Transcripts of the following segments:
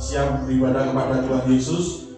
siap beribadah kepada Tuhan Yesus.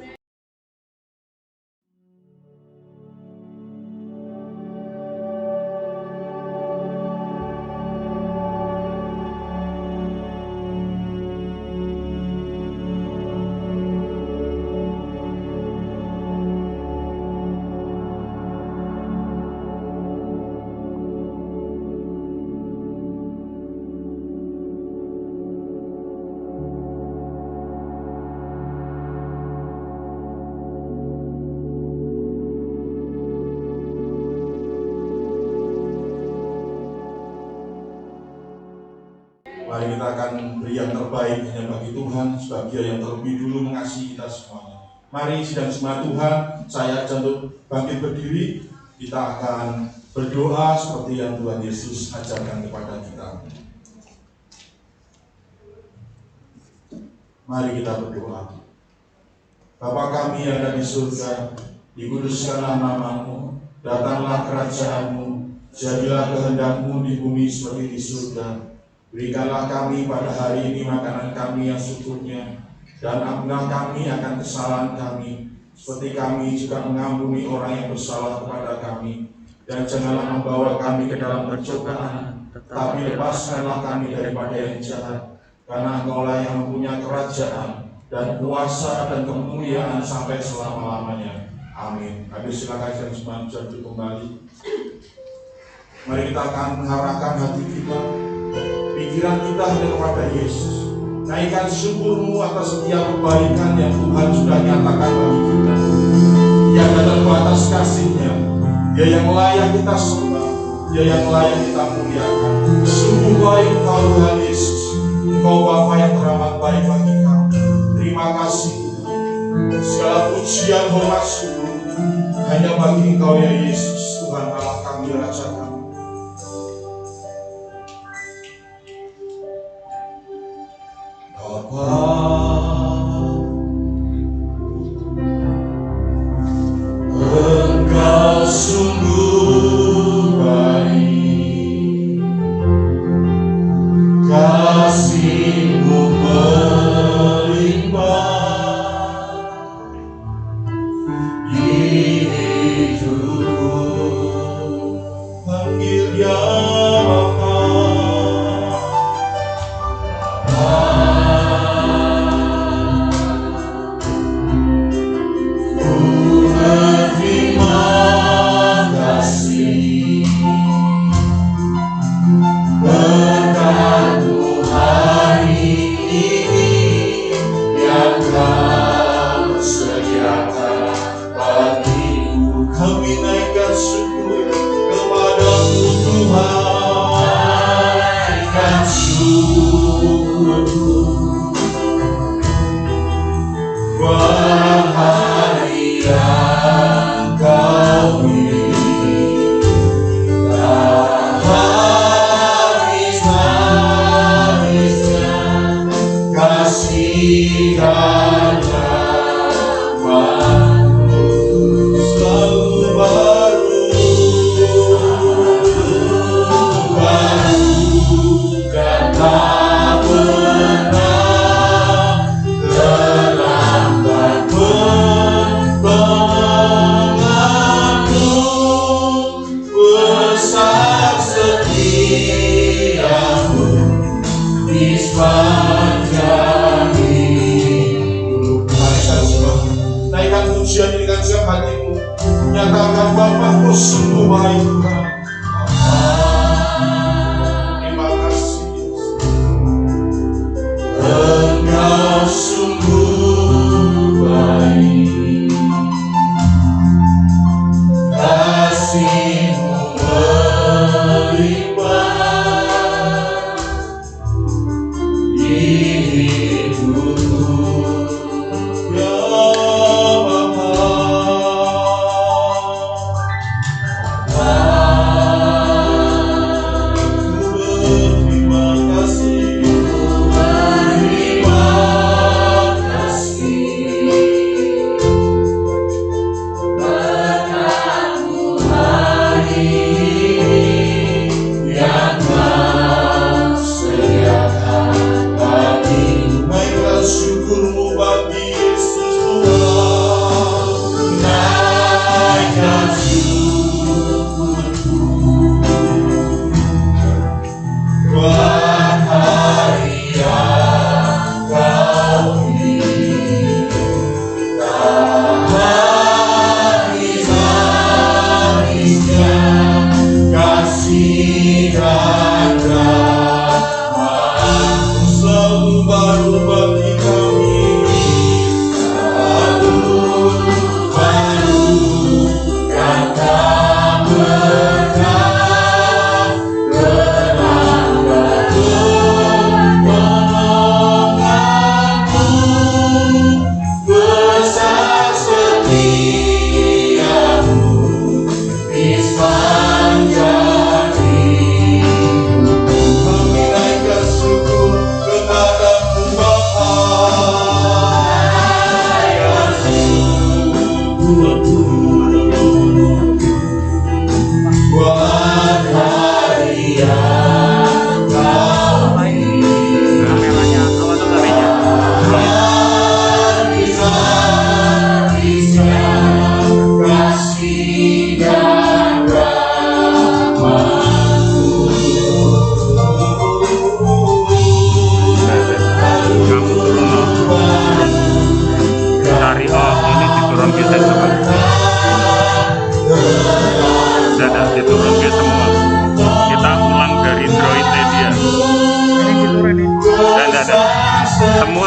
Mari kita akan beri yang terbaik hanya bagi Tuhan, sebab Dia yang terlebih dulu mengasihi kita semuanya. Mari sidang jemaat Tuhan, saya ajak untuk bangkit berdiri. Kita akan berdoa seperti yang Tuhan Yesus ajarkan kepada kita. Mari kita berdoa. Bapa kami yang ada di surga, dikuduskanlah nama-Mu, datanglah kerajaan-Mu, jadilah kehendak-Mu di bumi seperti di surga. Berikanlah kami pada hari ini makanan kami yang secukupnya, dan ampunilah kami akan kesalahan kami, seperti kami juga mengampuni orang yang bersalah kepada kami. Dan janganlah membawa kami ke dalam percobaan, tetapi lepaskanlah kami daripada yang jahat. Karena Engkau-lah yang mempunyai kerajaan, dan kuasa, dan kemuliaan sampai selama-lamanya. Amin. Habis silakan dan semua jatuh kembali. Mari kita akan mengarahkan hati kita, pikiran kita hanya kepada Yesus. Naikkan syukur-Mu atas setiap kebaikan yang Tuhan sudah nyatakan bagi kita. Dia adalah batas kasih-Nya, Dia yang layak kita sembah, Dia yang layak kita muliakan. Sungguh baik Engkau Tuhan Yesus, Engkau Bapa yang teramat baik bagi kami. Terima kasih. Segala pujian, hormat, syukur hanya bagi Engkau ya Yesus, Tuhan Allah kami, Raja kami. Engkau sungguh baik, kasih-Mu melimpah di hidupku. Panggil Dia nyatakan Bapa, Kau sungguh baik Tuhan. Terima kasih. Engkau sungguh baik, kasih-Mu melimpah di hidupku. Ya Bapa,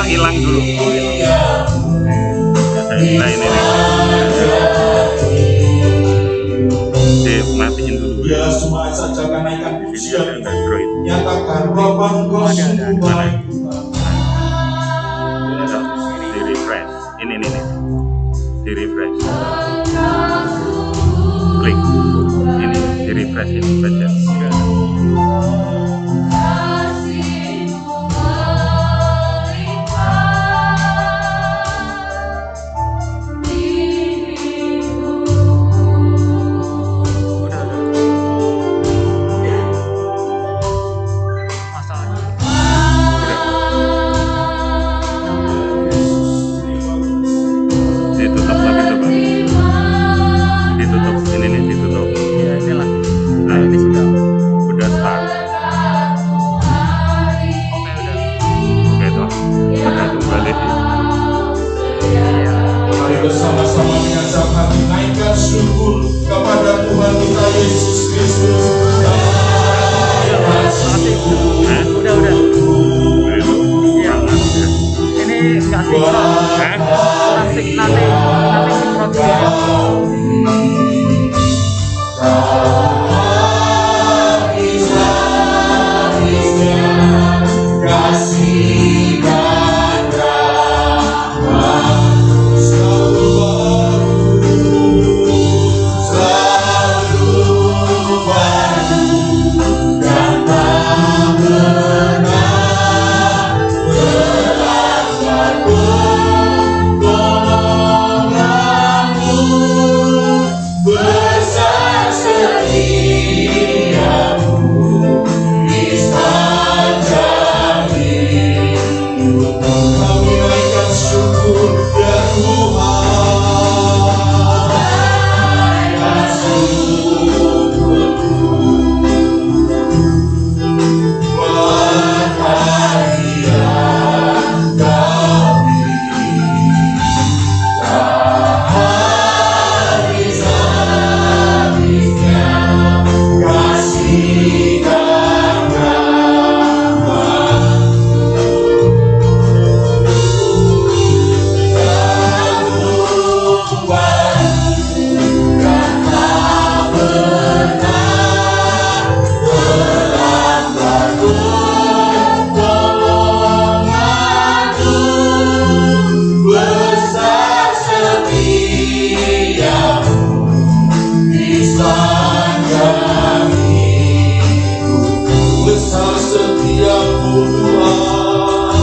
hilang dulu. Nah ini nih. Matiin dulu. Ya semua saja naikkan pujian. Android. Nyatakan Bapa Engkau sungguh baik. Di refresh. Ini nih. Di refresh. Klik. Ini di refresh ini saja. Ditutup lagi coba. Ditutup ini nih ditutup. Ya ini lah. Nah Ini sudah. udah start. Oke udah. Oke toh. Udah kembali. Iya. Mari bersama-sama mengajak hati naikkan syukur kepada Tuhan kita Yesus Kristus. Udah. Iya. Ini nggak sinkron. Nanti sinkron ya. Kasih dan rahmat selalu baru dan tak pernah terlambat. Pertolonganmu besar setiamu di sepanjang hidup. Kami naikkan syukur ya Tuhan. Naikkan syukurku buat hadiah kami. Tak habis-habisnya kasih dan rahmat. Besar setiamu di sepanjang hidup. Besar setiamu Tuhan.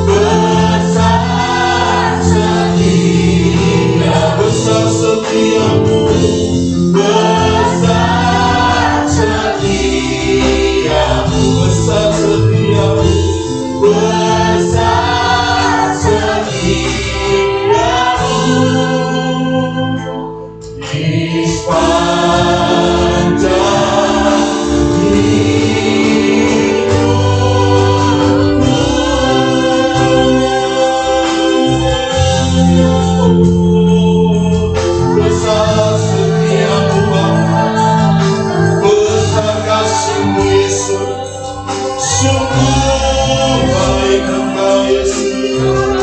Besar setia, besar setiamu. Besar setiamu, besar setiamu. Besar setiamu di sepanjang hidupku. Besar setiamu Bapa, besar kasih-Mu Yesus. Sungguh baik Engkau Yesus.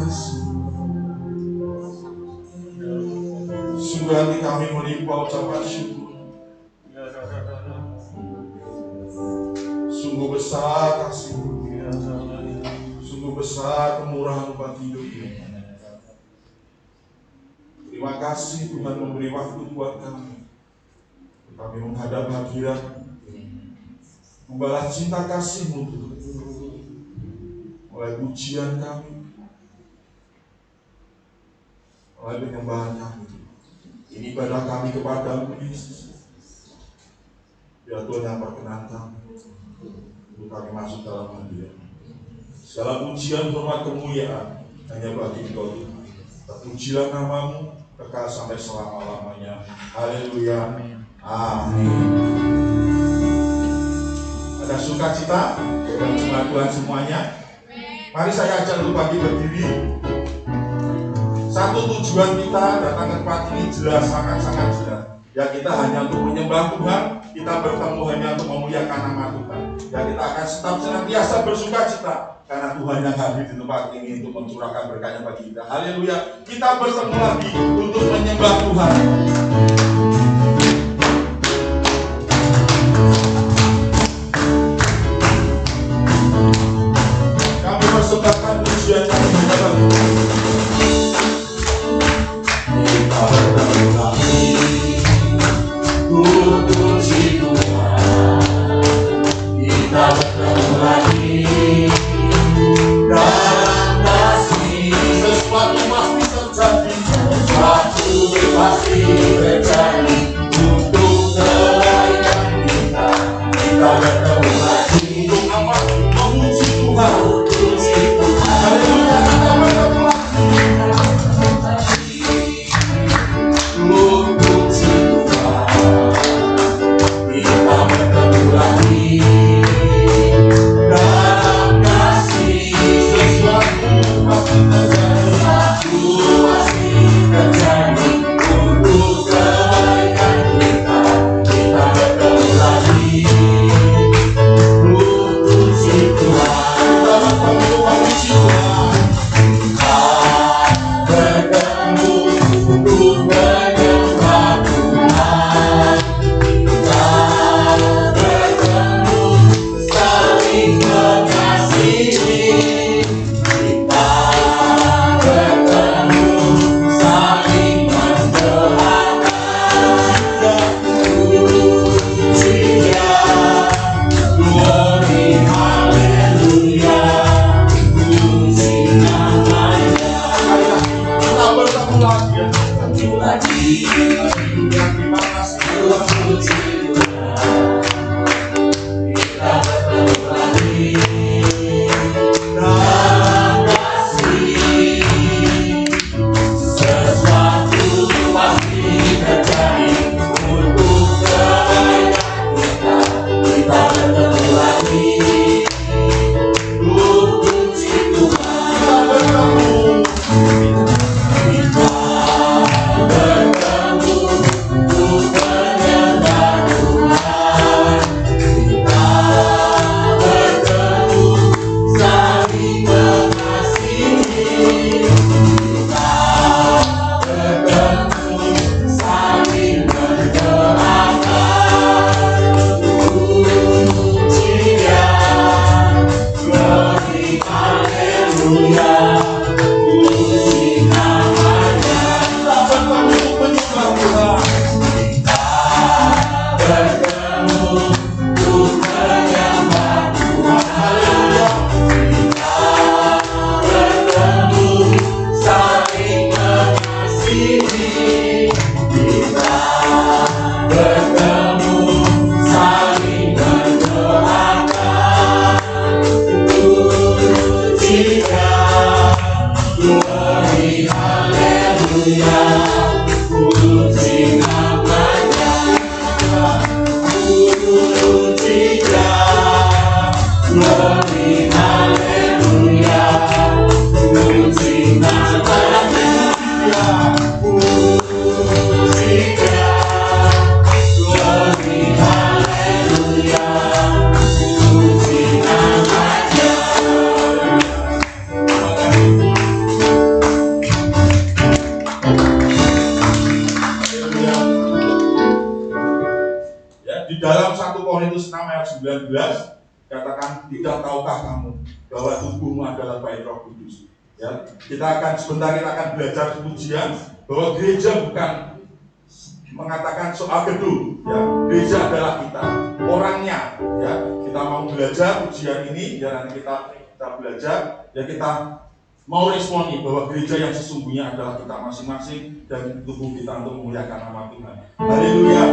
kasih. Sungguh hati kami melimpah ucapan syukur. Sungguh besar kasih-Mu, sungguh besar kemurahan bagi hidup ini. Terima kasih Tuhan memberi waktu buat kami. Kami menghadap hadirat, membalas cinta kasih-Mu Tuhan. Oleh pujian kami, oleh penyembahan kami. Ini ibadah kami kepada-Mu Yesus. Biar Tuhan yang perkenankan untuk kami masuk dalam hadirat. Segala pujian, hormat, kemuliaan hanya bagi Engkau Tuhan. Terpujilah nama-Mu kekal sampai selama-lamanya. Haleluya. Amin. Ada sukacita dengan jemaat Tuhan semuanya. Mari saya ajak dulu pagi berdiri. Satu tujuan kita datang ke tempat ini jelas, sangat-sangat jelas. Ya kita hanya untuk menyembah Tuhan, kita bertemu hanya untuk memuliakan nama Tuhan. Ya kita akan tetap senantiasa bersukacita karena Tuhan yang hadir di tempat ini untuk mencurahkan berkatnya bagi kita. Haleluya. Kita bertemu lagi untuk menyembah Tuhan. Kami persembahkan pujian kami kepada Tuhan. Kita bertemu lagi untuk puji Tuhan. Kita bertemu lagi dalam kasih. Sesuatu pasti terjadi, sesuatu pasti terjadi untuk kebaikan kita. Kita bertemu lagi untuk apa? Memuji Tuhan. Memuji Tuhan. Haleluya. Kita bertemu lagi untuk puji Tuhan. Kita bertemu lagi dalam kasih. Sesuatu pasti terjadi, sesuatu pasti terjadi untuk kebaikan kita. Kita bertemu lagi untuk puji Tuhan. Kita bertemu memuji Tuhan. Kita bertemu untuk menyembah Tuhan. Kita bertemu saling mengasihi. Kita bertemu saling mendoakan. Puji Dia, glory, haleluya. Puji namanya. Kita bertemu lagi. Terima kasih Tuhan. Puji Tuhan. Kita bertemu lagi dalam kasih. Sesuatu pasti terjadi untuk kebaikan kita. Kita bertemu lagi untuk puji Tuhan. Kita bertemu. Kita bertemu katakan, tidak tahukah kamu bahwa tubuhmu adalah bait Roh Kudus? Ya, kita akan belajar pujian bahwa gereja bukan mengatakan soal gedung, ya. Gereja adalah kita, orangnya, ya. Kita mau belajar pujian ini, ya nanti kita belajar, ya kita mau responi bahwa gereja yang sesungguhnya adalah kita masing-masing dan tubuh kita untuk memuliakan nama Tuhan. Haleluya.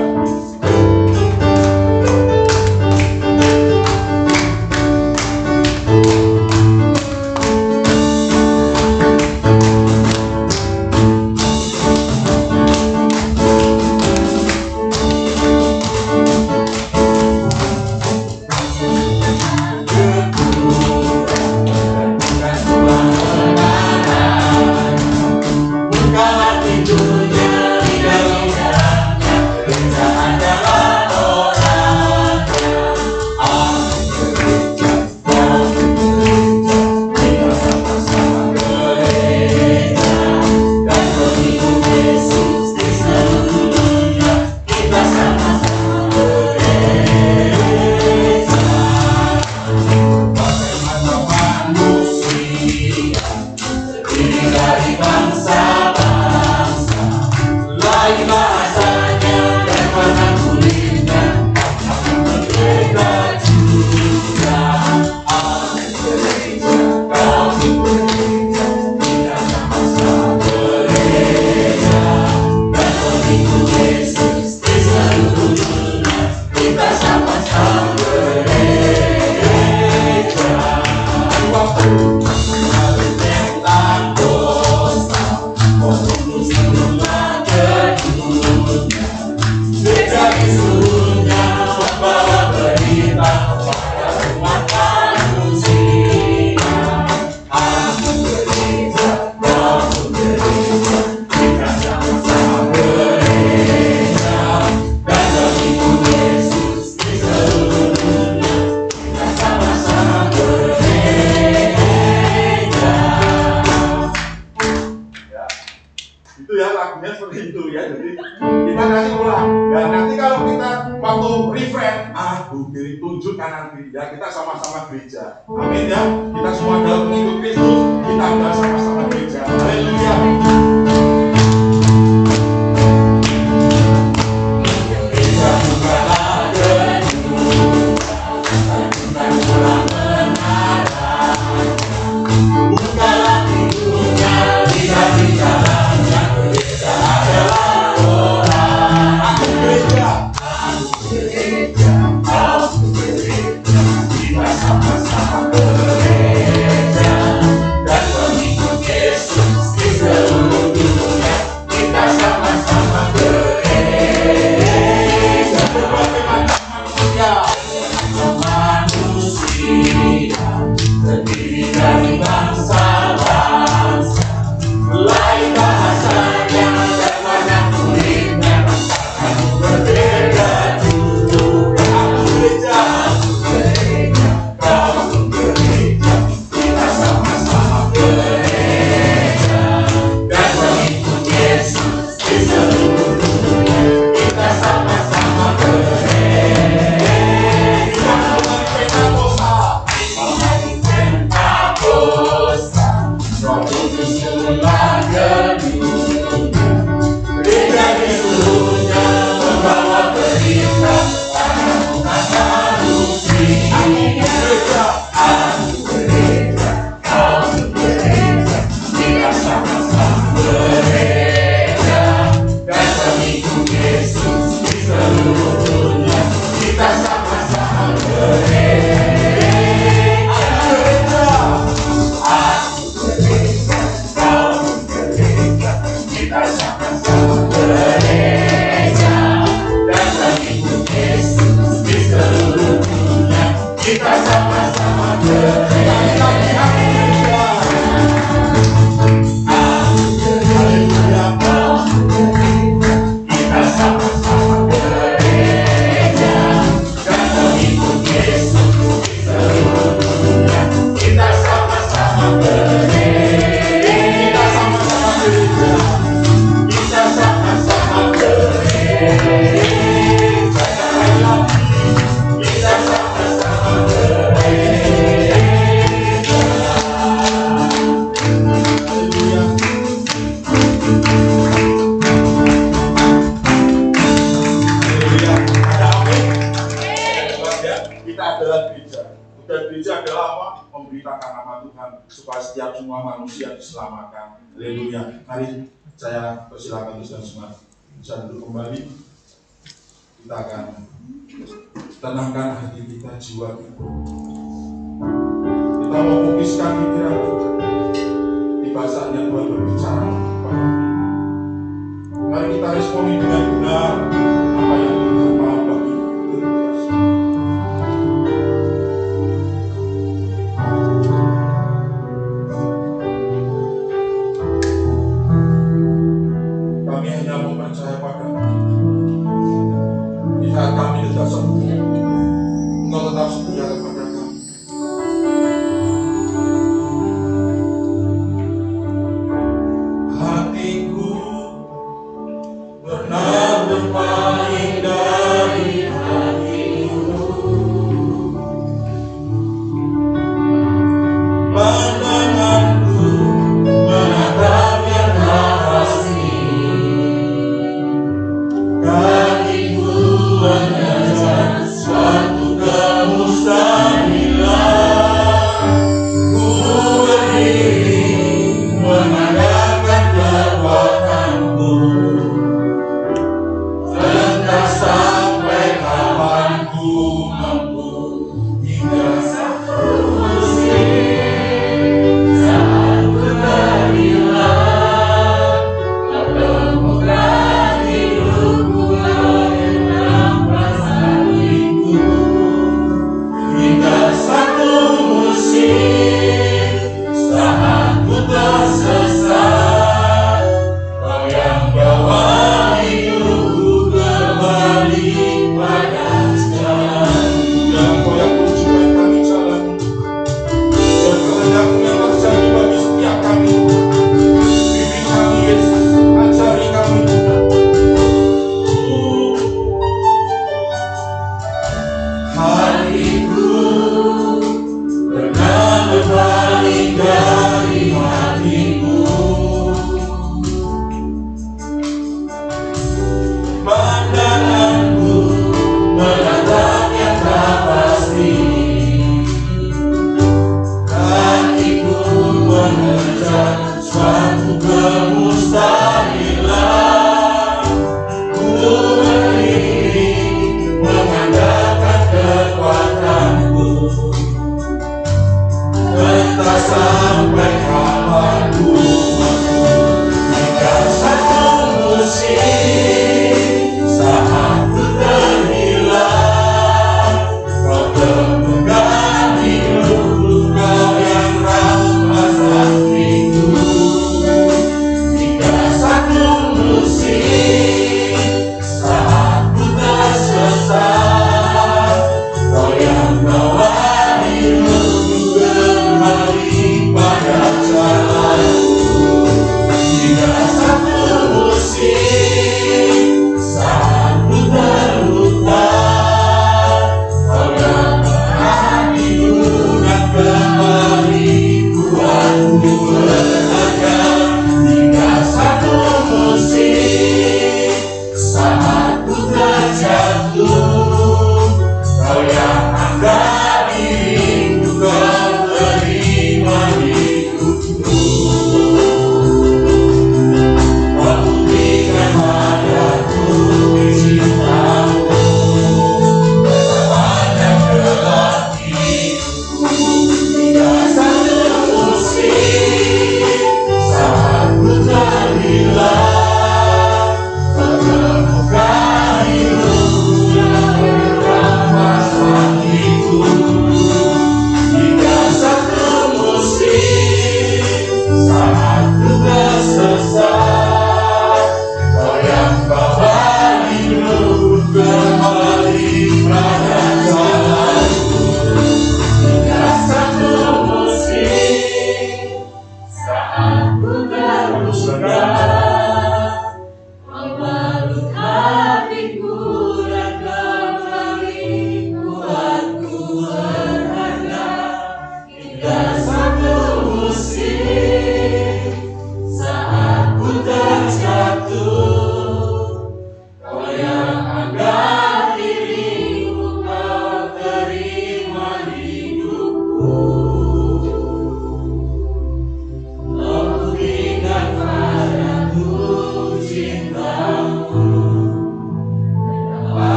Tunjuk kanan kiri, ya kita sama-sama gereja. Amin ya. Kita semua dalam mengikut Kristus, kita adalah sama-sama gereja. Haleluya. Kita sama-sama manusia diselamatkan. Haleluya. Mari saya persilakan Ustaz Smart bisa duduk kembali. Kita akan tenangkan hati kita, jiwa kita. Kita mau fokuskan pikiran kita. Tiba saatnya Tuhan berbicara kepada kita. Mari kita responi dengan benar apa yang Tuhan mau bagi kita. Kami hanya mau percaya pada di saat kami tetap setia, Engkau tetap setia kepada kami. Hatiku pernah berpaling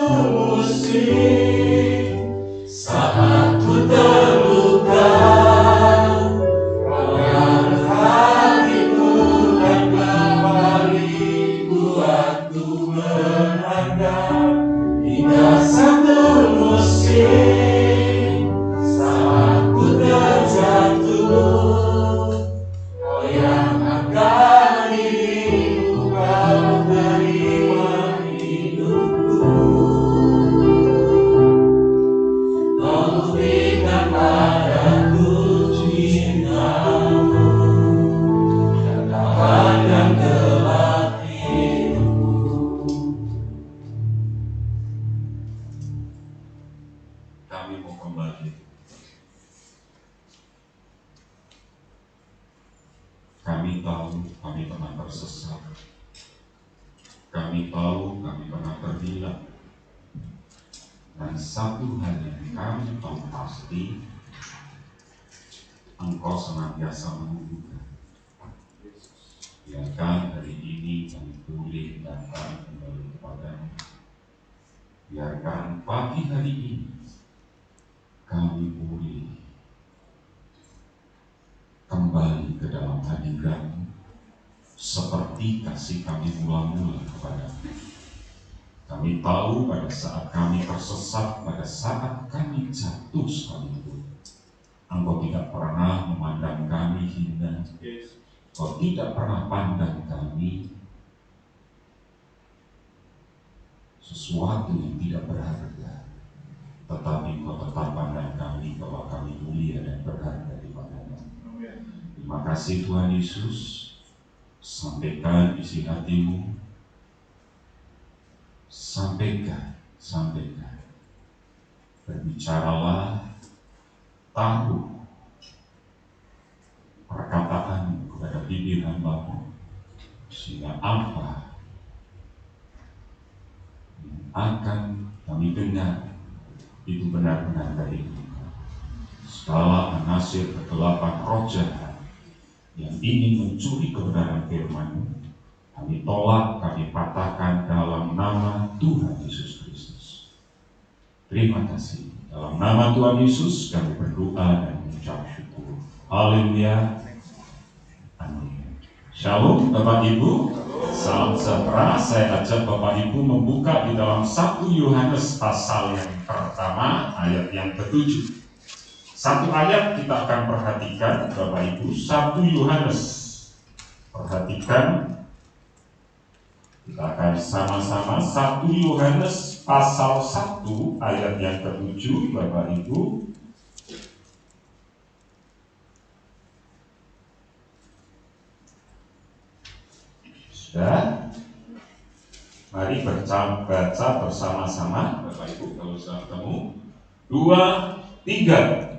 musik saat ku terluka. Kau yang hatiku dan kembali buatku berharga. Hingga satu musik saat ku terjatuh. Kau yang akan diriku, kau terima hidupku. Kau berikan padaku cintamu, katakan yang gelap hidupku. Kami mau kembali. Kami tahu kami pernah tersesat. Kami tahu kami pernah terhilang. Dan satu hal yang kami tahu pasti, Engkau senantiasa menunggu. Biarkan hari ini kami boleh datang kembali kepadamu. Biarkan pagi hari ini kami boleh kembali ke dalam hadirat-Mu seperti kasih kami mula-mula kepadamu. Kami tahu pada saat kami tersesat, pada saat kami jatuh sekalipun, Engkau tidak pernah memandang kami hina. Engkau tidak pernah pandang kami sesuatu yang tidak berharga, tetapi Engkau tetap pandang kami bahwa kami mulia dan berharga di padamu. Terima kasih Tuhan Yesus. Sampaikan isi hati-Mu. Sampaikan. Berbicaralah, taruh perkataan-Mu kepada bibir hamba-Mu, sehingga apa yang akan kami dengar itu benar-benar dari Engkau. Segala anasir kegelapan roh jahat yang ingin mencuri kebenaran firman-Mu, kami tolak, kami patahkan dalam nama Tuhan Yesus Kristus. Terima kasih. Dalam nama Tuhan Yesus kami berdoa dan mengucap syukur. Haleluya. Amin. Shalom Bapak Ibu. Salam sejahtera. Saya ajak Bapak Ibu membuka di dalam 1 Yohanes pasal yang pertama, ayat yang ke-7. Satu ayat kita akan perhatikan Bapak Ibu, 1 Yohanes. Perhatikan, kita akan sama-sama 1 Yohanes pasal 1 ayat yang ke-7 Bapak Ibu. Sudah? Mari baca bersama-sama Bapak Ibu kalau sudah ketemu. 2, 3.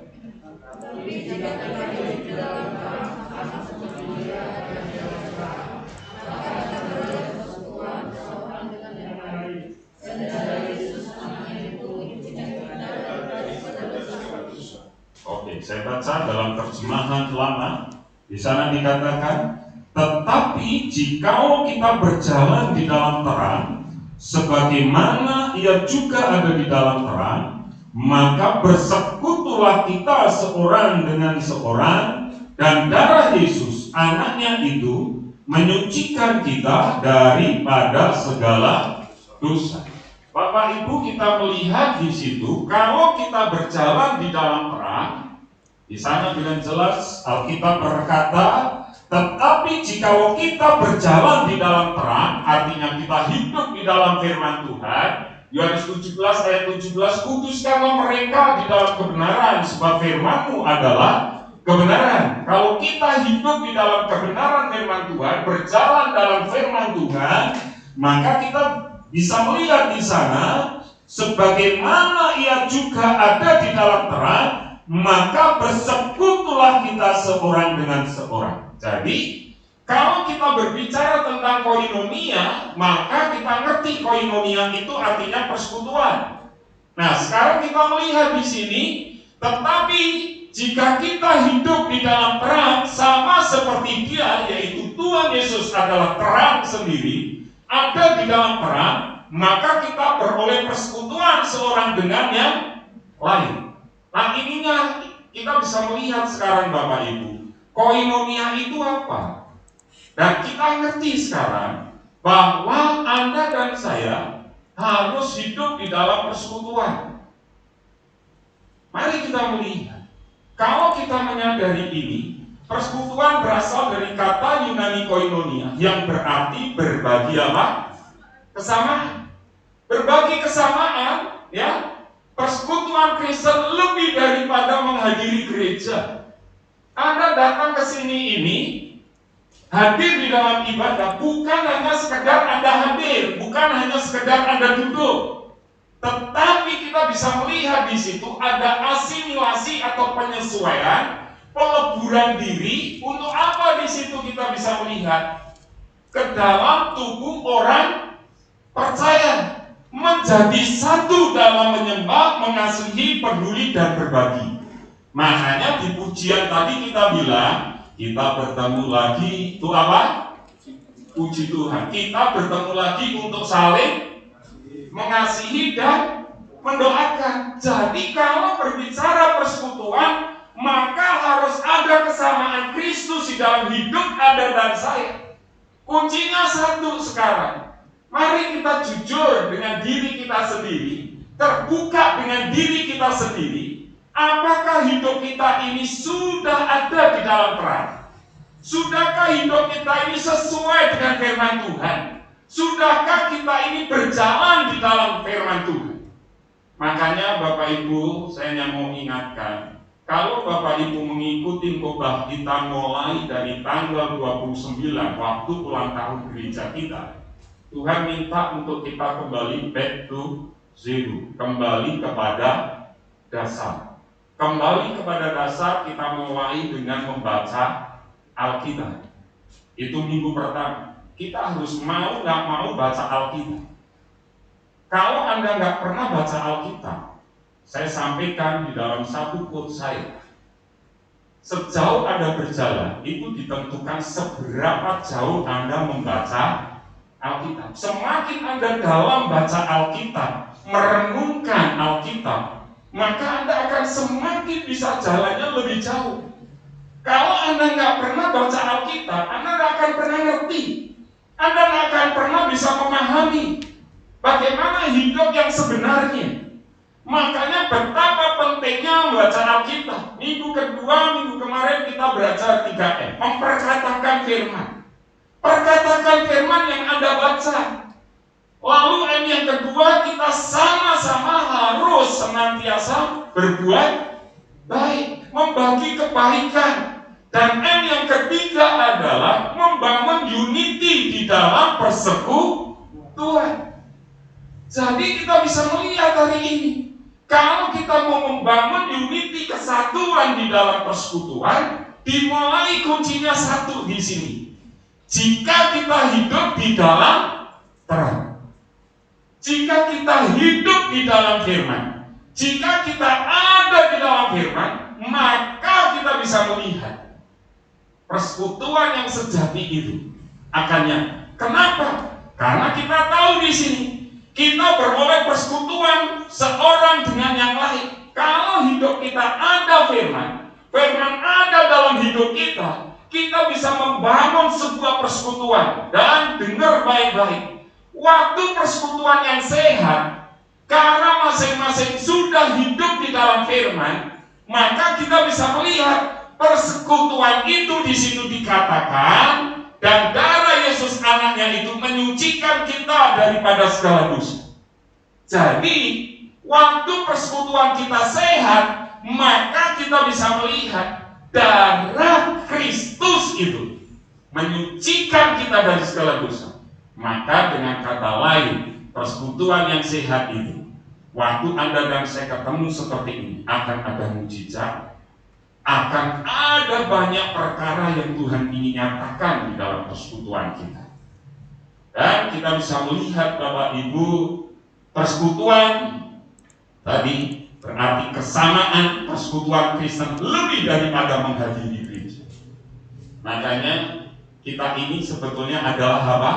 Oke, saya baca dalam terjemahan lama. Di sana dikatakan, tetapi jikalau kita berjalan di dalam terang, sebagaimana Ia juga ada di dalam terang, maka bersekutulah kita seorang dengan seorang, dan darah Yesus anaknya itu menyucikan kita daripada segala dosa. Bapak Ibu, kita melihat di situ, kalau kita berjalan di dalam terang, di sana dengan jelas Alkitab berkata, tetapi jikalau kita berjalan di dalam terang, artinya kita hidup di dalam firman Tuhan. Yohanes 17 ayat 17, kuduskanlah mereka di dalam kebenaran, sebab firman-Mu adalah kebenaran. Kalau kita hidup di dalam kebenaran firman Tuhan, berjalan dalam firman Tuhan, maka kita bisa melihat di sana, sebagaimana Ia juga ada di dalam terang, maka bersekutulah kita seorang dengan seorang. Jadi, kalau kita berbicara tentang koinonia, maka kita ngerti koinonia itu artinya persekutuan. Nah, sekarang kita melihat di sini, tetapi jika kita hidup di dalam terang sama seperti Dia, yaitu Tuhan Yesus adalah terang sendiri, ada di dalam terang, maka kita beroleh persekutuan seorang dengan yang lain. Nah, ininya kita bisa melihat sekarang Bapak Ibu, koinonia itu apa? Dan kita ngerti sekarang bahwa Anda dan saya harus hidup di dalam persekutuan. Mari kita melihat, kalau kita menyadari ini, persekutuan berasal dari kata Yunani koinonia yang berarti berbagi apa? Kesamaan. Berbagi kesamaan, ya. Persekutuan Kristen lebih daripada menghadiri gereja. Anda datang ke sini ini, hadir di dalam ibadah, bukan hanya sekedar Anda hadir, bukan hanya sekedar Anda duduk, tetapi kita bisa melihat di situ ada asimilasi atau penyesuaian, peleburan diri. Untuk apa di situ kita bisa melihat? Ke dalam tubuh orang percaya, menjadi satu dalam menyembah, mengasihi, peduli, dan berbagi. Makanya di pujian tadi kita bilang, kita bertemu lagi, itu apa? Puji Tuhan. Kita bertemu lagi untuk saling mengasihi dan mendoakan. Jadi kalau berbicara persekutuan, maka harus ada kesamaan Kristus di dalam hidup Anda dan saya. Kuncinya satu sekarang. Mari kita jujur dengan diri kita sendiri, terbuka dengan diri kita sendiri. Apakah hidup kita ini sudah ada di dalam terang? Sudahkah hidup kita ini sesuai dengan firman Tuhan? Sudahkah kita ini berjalan di dalam firman Tuhan? Makanya Bapak Ibu, saya mau ingatkan, kalau Bapak Ibu mengikuti khotbah kita mulai dari tanggal 29 waktu ulang tahun gereja kita, Tuhan minta untuk kita kembali back to zero, kembali kepada dasar. Kembali kepada dasar, kita mulai dengan membaca Alkitab. Itu minggu pertama. Kita harus mau nggak mau baca Alkitab. Kalau Anda nggak pernah baca Alkitab, saya sampaikan di dalam satu quote saya, sejauh Anda berjalan, itu ditentukan seberapa jauh Anda membaca Alkitab. Semakin Anda dalam baca Alkitab, merenungkan Alkitab, maka Anda akan semakin bisa jalannya lebih jauh. Kalau Anda nggak pernah baca Alkitab, Anda nggak akan pernah ngerti. Anda nggak akan pernah bisa memahami bagaimana hidup yang sebenarnya. Makanya betapa pentingnya membaca Alkitab. Minggu kedua, minggu kemarin kita belajar 3M, memperkatakan firman. Perkatakan firman yang Anda baca. Lalu M yang kedua, kita sama-sama harus senantiasa berbuat baik, membagi kebaikan. Dan M yang ketiga adalah membangun unity di dalam persekutuan. Jadi kita bisa melihat hari ini, kalau kita mau membangun unity, kesatuan di dalam persekutuan, dimulai kuncinya satu di sini. Jika kita hidup di dalam terang, jika kita hidup di dalam firman, jika kita ada di dalam firman, maka kita bisa melihat persekutuan yang sejati itu akannya. Kenapa? Karena kita tahu di sini kita beroleh persekutuan seorang dengan yang lain. Kalau hidup kita ada firman, firman ada dalam hidup kita, kita bisa membangun sebuah persekutuan. Dan dengar baik-baik, waktu persekutuan yang sehat, karena masing-masing sudah hidup di dalam firman, maka kita bisa melihat persekutuan itu di situ dikatakan, dan darah Yesus anaknya itu menyucikan kita daripada segala dosa. Jadi waktu persekutuan kita sehat, maka kita bisa melihat darah Kristus itu menyucikan kita dari segala dosa. Maka dengan kata lain, persekutuan yang sehat itu, waktu Anda dan saya ketemu seperti ini, akan ada mujizat, akan ada banyak perkara yang Tuhan ingin nyatakan di dalam persekutuan kita. Dan kita bisa melihat Bapak Ibu, persekutuan tadi berarti kesamaan persekutuan Kristen lebih daripada menghadiri gereja. Makanya kita ini sebetulnya adalah apa?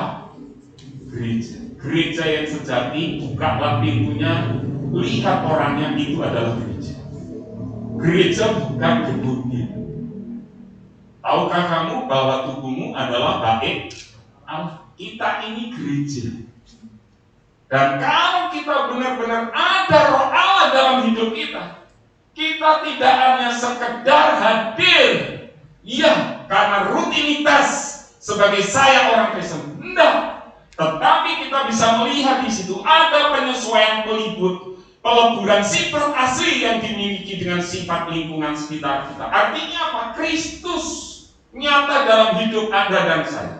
Gereja. gereja yang sejati, bukalah pintunya, lihat orangnya, itu adalah gereja. Gereja bukan gedungnya. Tahukah kamu bahwa tubuhmu adalah bait Allah? Kita ini gereja. Dan kalau kita benar-benar ada roh Allah dalam hidup kita, kita tidak hanya sekedar hadir, ya, karena rutinitas sebagai saya orang Kristen, enggak. Tetapi kita bisa melihat di situ ada penyesuaian peleburan sifat asli yang dimiliki dengan sifat lingkungan sekitar kita. Artinya apa? Kristus nyata dalam hidup Anda dan saya.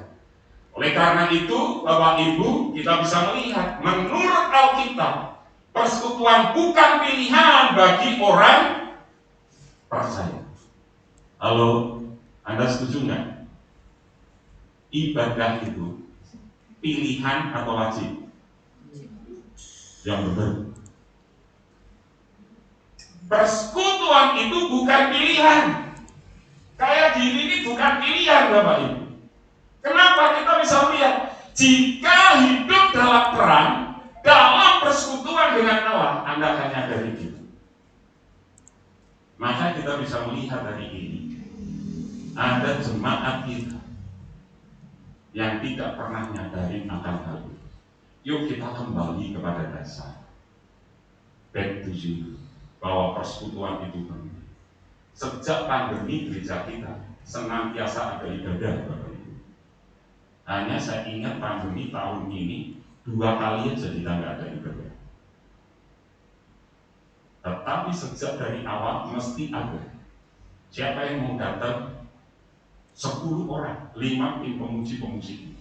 Oleh karena itu, Bapak Ibu, kita bisa melihat menurut Alkitab, persekutuan bukan pilihan bagi orang percaya. Halo, Anda setuju nggak? Ibadah itu pilihan atau wajib? Yang benar. Persekutuan itu bukan pilihan. Kayak gini ini bukan pilihan, Bapak Ibu. Kenapa? Kita bisa melihat jika hidup dalam perang, dalam persekutuan dengan Allah, Anda akan nyadari itu. Maka kita bisa melihat hari ini ada jemaat kita yang tidak pernah nyadarin akan hal itu. Yuk kita kembali kepada dasar. Back to you, bahwa persekutuan itu penting. Sejak pandemi gereja kita senantiasa ada ibadah, Bapak Ibu. Hanya saya ingat pandemi tahun ini 2 kali aja kita nggak ada ibadah. Tetapi sejak dari awal mesti ada. Siapa yang mau datang? 10 orang, 5 tim pemuji-pemuji.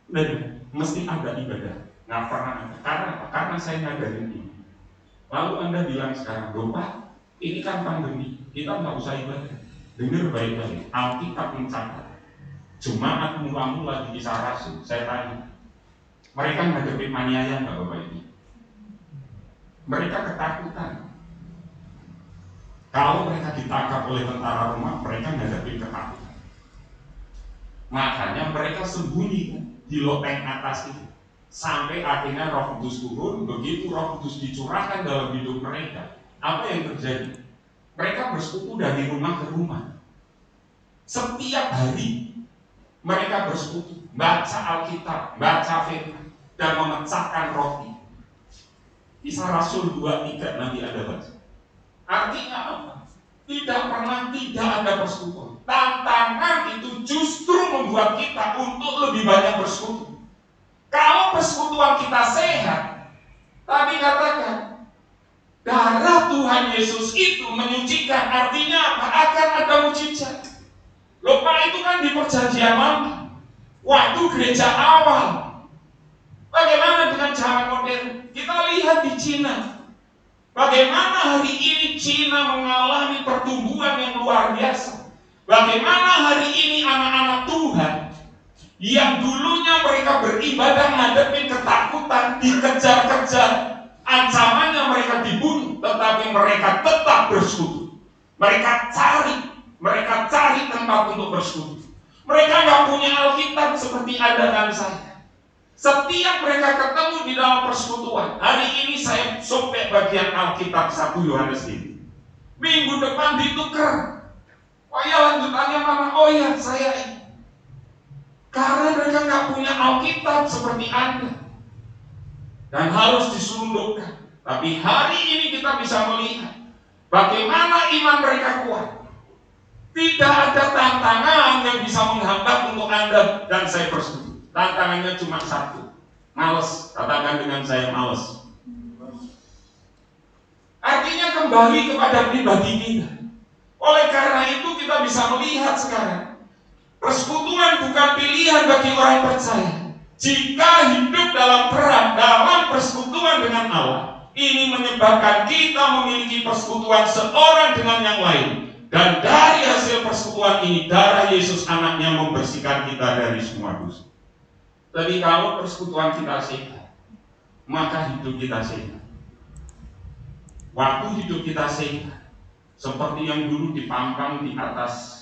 Dan mesti ada ibadah. Nggak pernah ada. Karena apa? Karena saya ngadarin ini. Lalu Anda bilang sekarang, Bapak, ini kan pandemi, kita nggak usah ibadah. Dengar baik-baik, Alkitab mencatat jemaat mula-mula di Kisah Rasul. Saya tanya, mereka menghadapi maniaya nggak Bapak ini? Mereka ketakutan. Kalau mereka ditangkap oleh tentara Roma, mereka menghadapi ketakutan. Makanya mereka sembunyi di loteng atas itu. Sampai akhirnya Roh Kudus turun. Begitu Roh Kudus dicurahkan dalam hidup mereka, apa yang terjadi? Mereka bersekutu dari rumah ke rumah. Setiap hari mereka bersekutu, baca Alkitab, baca firman, dan memecahkan roti. Kisah Rasul 2:3 nanti ada baca. Artinya apa? Tidak pernah tidak ada persekutuan. Tantangan itu justru membuat kita untuk lebih banyak bersekutu. Kalau persekutuan kita sehat, tadi katakan, darah Tuhan Yesus itu menyucikan. Artinya apa? Akan ada mujizat. Lupa itu kan di perjanjian lama, waktu gereja awal. Bagaimana dengan zaman modern? Kita lihat di Cina. Bagaimana hari ini Cina mengalami pertumbuhan yang luar biasa. Bagaimana hari ini anak-anak Tuhan yang dulunya mereka beribadah menghadapi ketakutan, dikejar-kejar, ancamannya mereka dibunuh, tetapi mereka tetap bersekutu. Mereka cari tempat untuk bersekutu. Mereka nggak punya Alkitab seperti Anda dan saya. Setiap mereka ketemu di dalam persekutuan. Hari ini saya sobek bagian Alkitab 1 Yohanes ini. Minggu depan ditukar. Oh ya, lanjutannya mana? Oh ya, saya ini. Karena mereka nggak punya Alkitab seperti Anda dan harus diselundupkan. Tapi hari ini kita bisa melihat bagaimana iman mereka kuat. Tidak ada tantangan yang bisa menghambat untuk Anda dan saya bersekutu. Tantangannya cuma satu, males. Katakan dengan saya, males. Artinya kembali kepada pribadi kita. Oleh karena itu kita bisa melihat sekarang, persekutuan bukan pilihan bagi orang percaya. Jika hidup dalam perang, dalam persekutuan dengan Allah, ini menyebabkan kita memiliki persekutuan seorang dengan yang lain. Dan dari hasil persekutuan ini, darah Yesus anaknya membersihkan kita dari semua dosa. Jadi kalau persekutuan kita sehat, maka hidup kita sehat. Waktu hidup kita sehat, seperti yang dulu dipampang di atas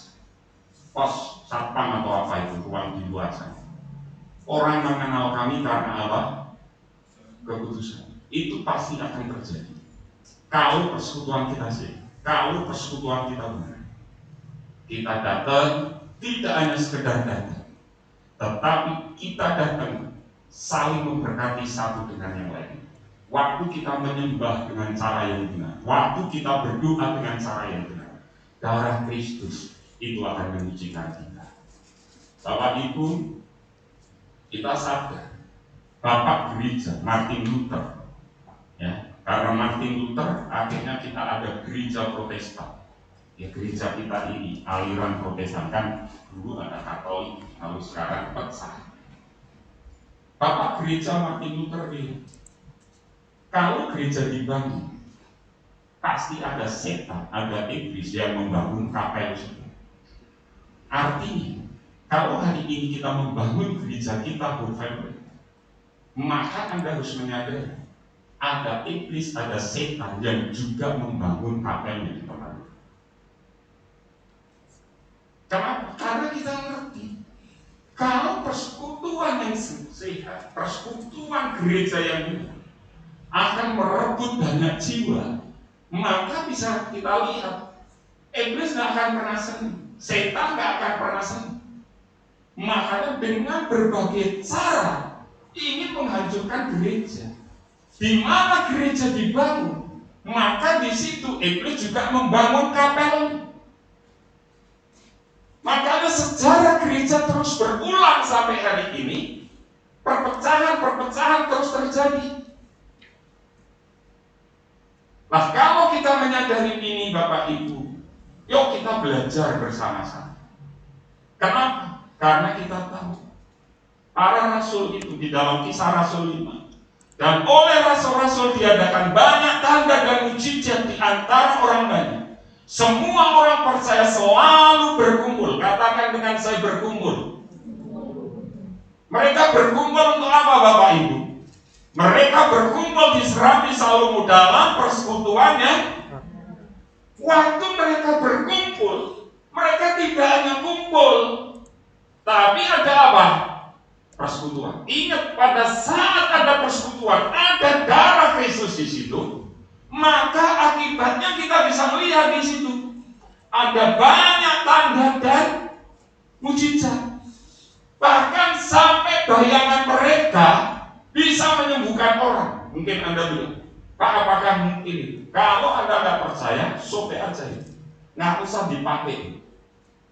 pos satpam atau apa itu, ruang di luar sana. Orang mengenal kami karena apa? keputusan. Itu pasti akan terjadi. Kalau persekutuan kita sih, kalau persekutuan kita benar, kita datang tidak hanya sekedar datang, tetapi kita datang saling memberkati satu dengan yang lain. Waktu kita menyembah dengan cara yang benar, waktu kita berdoa dengan cara yang benar, darah Kristus itu akan menyucikan kita. Bapak Ibu, kita sadar Bapak Gereja Martin Luther, ya, karena Martin Luther akhirnya kita ada gereja Protestan. Ya, gereja kita ini aliran Protestan, kan dulu ada Katolik, lalu sekarang pecah. Bapak Gereja Martin Luther bilang, kalau gereja dibangun, pasti ada setan, ada iblis yang membangun kapel itu. Artinya, kalau hari ini kita membangun gereja kita berfamily, maka Anda harus menyadari ada iblis, ada setan yang juga membangun kapelnya di tempat itu. Kenapa? Karena kita ngerti kalau persekutuan yang sehat, persekutuan gereja yang benar akan merebut banyak jiwa, maka bisa kita lihat iblis nggak akan pernah senang, setan nggak akan pernah senang. Makanya dengan berbagai cara ingin menghancurkan gereja. Di mana gereja dibangun, maka di situ iblis juga membangun kapel. Makanya sejarah gereja terus berulang sampai hari ini. Perpecahan terus terjadi. Nah, kalau kita menyadari ini Bapak Ibu, yuk kita belajar bersama-sama. Kenapa? Karena kita tahu para rasul itu di dalam Kisah Rasul 5, dan oleh rasul-rasul diadakan banyak tanda dan mujizat di antara orang banyak. Semua orang percaya selalu berkumpul. Katakan dengan saya, berkumpul. Mereka berkumpul untuk apa Bapak Ibu? Mereka berkumpul di Serapi Salomo dalam persekutuannya. Waktu mereka berkumpul, mereka tidak hanya kumpul, tapi ada apa? Persekutuan. Ingat, pada saat ada persekutuan, ada darah Kristus di situ, maka akibatnya kita bisa melihat di situ ada banyak tanda dan mujizat. Bahkan sampai bayangan mereka bisa menyembuhkan orang. Mungkin Anda bilang, Pak, apakah mungkin? Kalau Anda tidak percaya, sobek aja ya. Nggak usah dipakai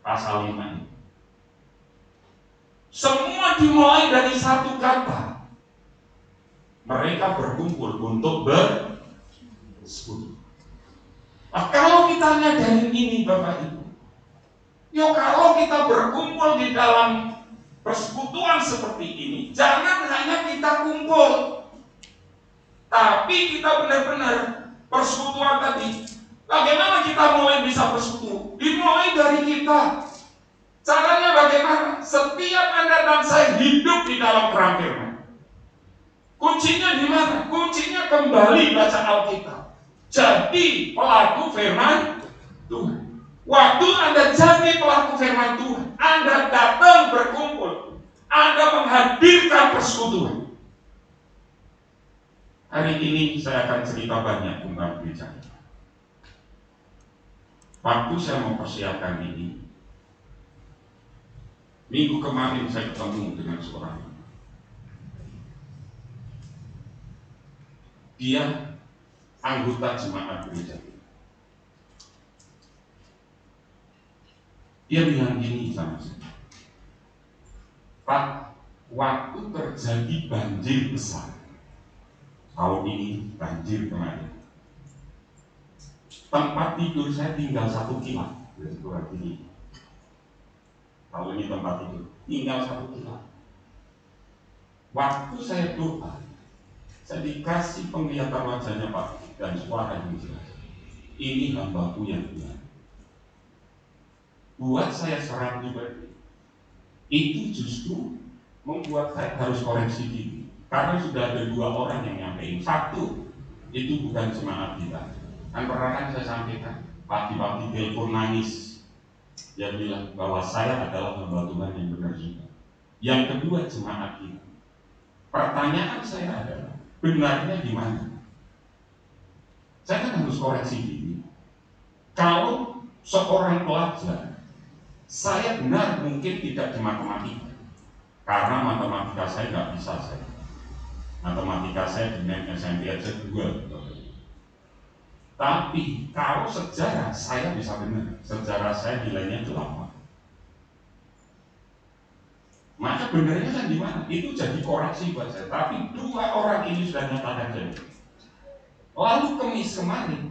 pasal 5 ini. Semua dimulai dari satu kata. Mereka berkumpul untuk bersekutu. Nah, kalau kita nyadarin ini Bapak Ibu, yuk kalau kita berkumpul di dalam persekutuan seperti ini, jangan hanya kita kumpul, tapi kita benar-benar persekutuan tadi. Bagaimana kita mulai bisa bersekutu? Dimulai dari kita. Caranya bagaimana? Setiap Anda dan saya hidup di dalam terang firman. Kuncinya di mana? Kuncinya kembali baca Alkitab. Jadi pelaku firman Tuhan. Waktu Anda jadi pelaku firman Tuhan, Anda datang berkumpul, Anda menghadirkan persekutuan. Hari ini saya akan cerita banyak tentang gereja. Waktu saya mempersiapkan ini, minggu kemarin saya ketemu dengan seorang. Dia anggota jemaat gereja. Dia bilang gini sama saya, Pak, waktu terjadi banjir besar, tahun ini banjir kemarin, tempat tidur saya tinggal 1 kilat. Ini kalau ini tempat tidur tinggal 1 kilat. Waktu saya doa, saya dikasih penglihatan wajahnya Pak dan suara yang jelas. Ini hambaku yang bilang. Buat saya seorang pribadi, itu justru membuat saya harus koreksi diri. Karena sudah ada 2 orang yang nyampein. Satu, itu bukan jemaat kita. Kan pernah kan saya sampaikan, pagi-pagi telepon nangis. Dia bilang bahwa saya adalah hamba Tuhan yang benar juga. Yang kedua, jemaat kita. Pertanyaan saya adalah, benarnya di mana? Saya kan harus koreksi diri. Kalau seorang pelajar, saya benar mungkin tidak di matematika, karena matematika saya nggak bisa saya. Matematika saya dengan SMP aja 2. Tapi kalau sejarah saya bisa benar, sejarah saya nilainya 8. Maka benarnya kan di mana? Itu jadi koreksi buat saya. Tapi 2 orang ini sudah nyatakan jadi. Lalu Kamis kemarin,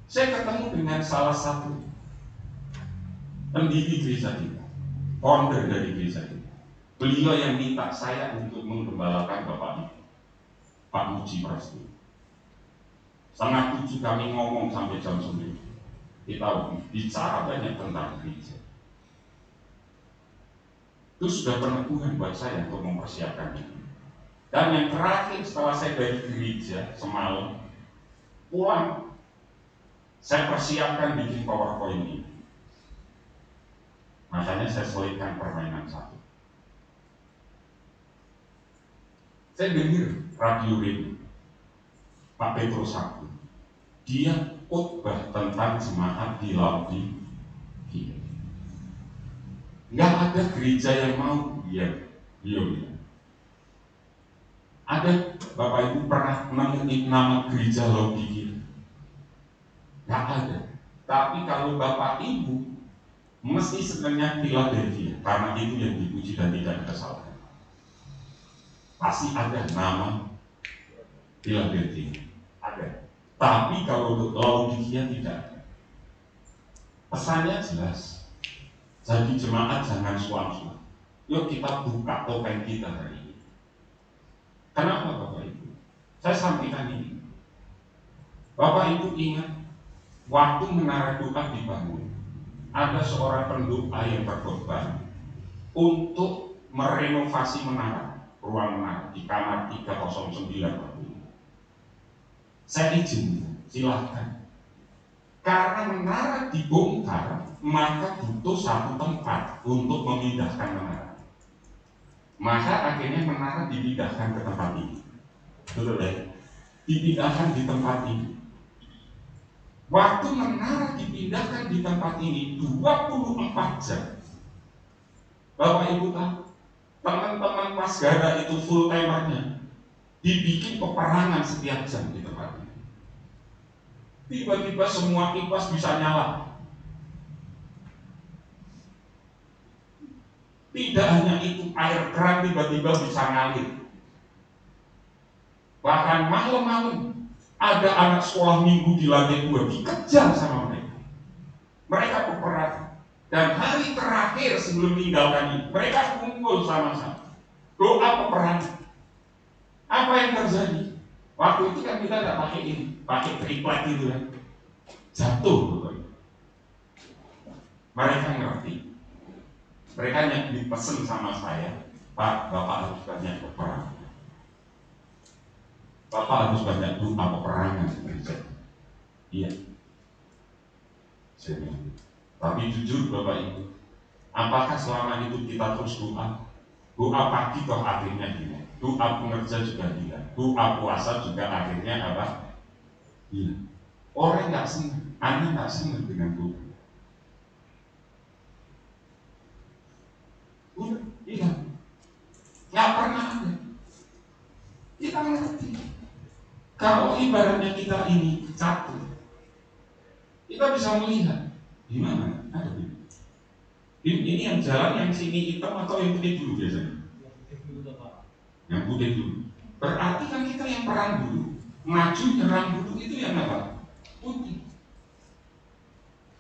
saya ketemu dengan salah satu pendiri gereja kita, founder dari gereja kita. Beliau yang minta saya untuk menggembalakan Bapak Ibu, Pak Muji Prasetyo. 6:30 kami ngomong sampai jam 9. Kita bicara banyak tentang gereja. Itu sudah peneguhan buat saya untuk mempersiapkan itu. Dan yang terakhir setelah saya dari gereja semalam, pulang, saya persiapkan bikin PowerPoint ini. Makanya saya selipkan permainan satu. Saya dengar radio ini, Pak Petrus Satu, dia khotbah tentang jemaat di Laodikia. Nggak ada gereja yang mau dia bilang. Ada Bapak Ibu pernah menemukan nama gereja Laodikia? Nggak ada. Tapi kalau Bapak Ibu mesti sebenarnya Philadelphia, karena itu yang dipuji dan tidak kesalahan. Pasti ada nama Philadelphia, ada. Tapi kalau untuk Laodikia tidak ada. Pesannya jelas. Jadi jemaat jangan suam-suam. Yuk kita buka topeng kita hari ini. Kenapa Bapak Ibu? Saya sampaikan ini. Bapak Ibu ingat, waktu menara doa dibangun, ada seorang pendoa yang berkorban untuk merenovasi menara, ruang menara di kamar 309. Saya izin, silahkan. Karena menara dibongkar, maka butuh satu tempat untuk memindahkan menara. Maka akhirnya menara dipindahkan ke tempat ini. Betul ya? Dipindahkan di tempat ini. Waktu menara dipindahkan di tempat ini 24 jam. Bapak Ibu tahu, teman-teman Pasgara itu full timernya dibikin peperangan setiap jam di tempat ini. Tiba-tiba semua kipas bisa nyala. Tidak hanya itu, air keran tiba-tiba bisa ngalir. Bahkan malam-malam ada anak sekolah minggu di lantai 2 dikejar sama mereka. Mereka peperangan. Dan hari terakhir sebelum meninggalkan ini, mereka kumpul sama-sama. Doa peperangan. Apa yang terjadi? Waktu itu kan kita tidak pakai ini, pakai triplet itu kan. Jatuh. Mereka ngerti. Mereka yang dipesan sama saya, Pak, Bapak harus banyak peperangan. Bapak harus banyak doa peperangan. Iya. Saya bilang. Tapi jujur Bapak Ibu, apakah selama itu kita terus doa? Doa pagi toh akhirnya hilang. Doa pengerja juga hilang. Doa puasa juga akhirnya apa? Hilang. Orang nggak senang, Anda nggak senang dengan doa. Udah, hilang. Nggak pernah ada. Kita ngerti. Kalau ibaratnya kita ini satu, kita bisa melihat di mana ada ini yang jalan yang sini hitam atau yang putih dulu biasanya? Yang putih dulu. Berarti kan kita yang perang dulu, maju nyerang dulu, itu yang apa? Putih.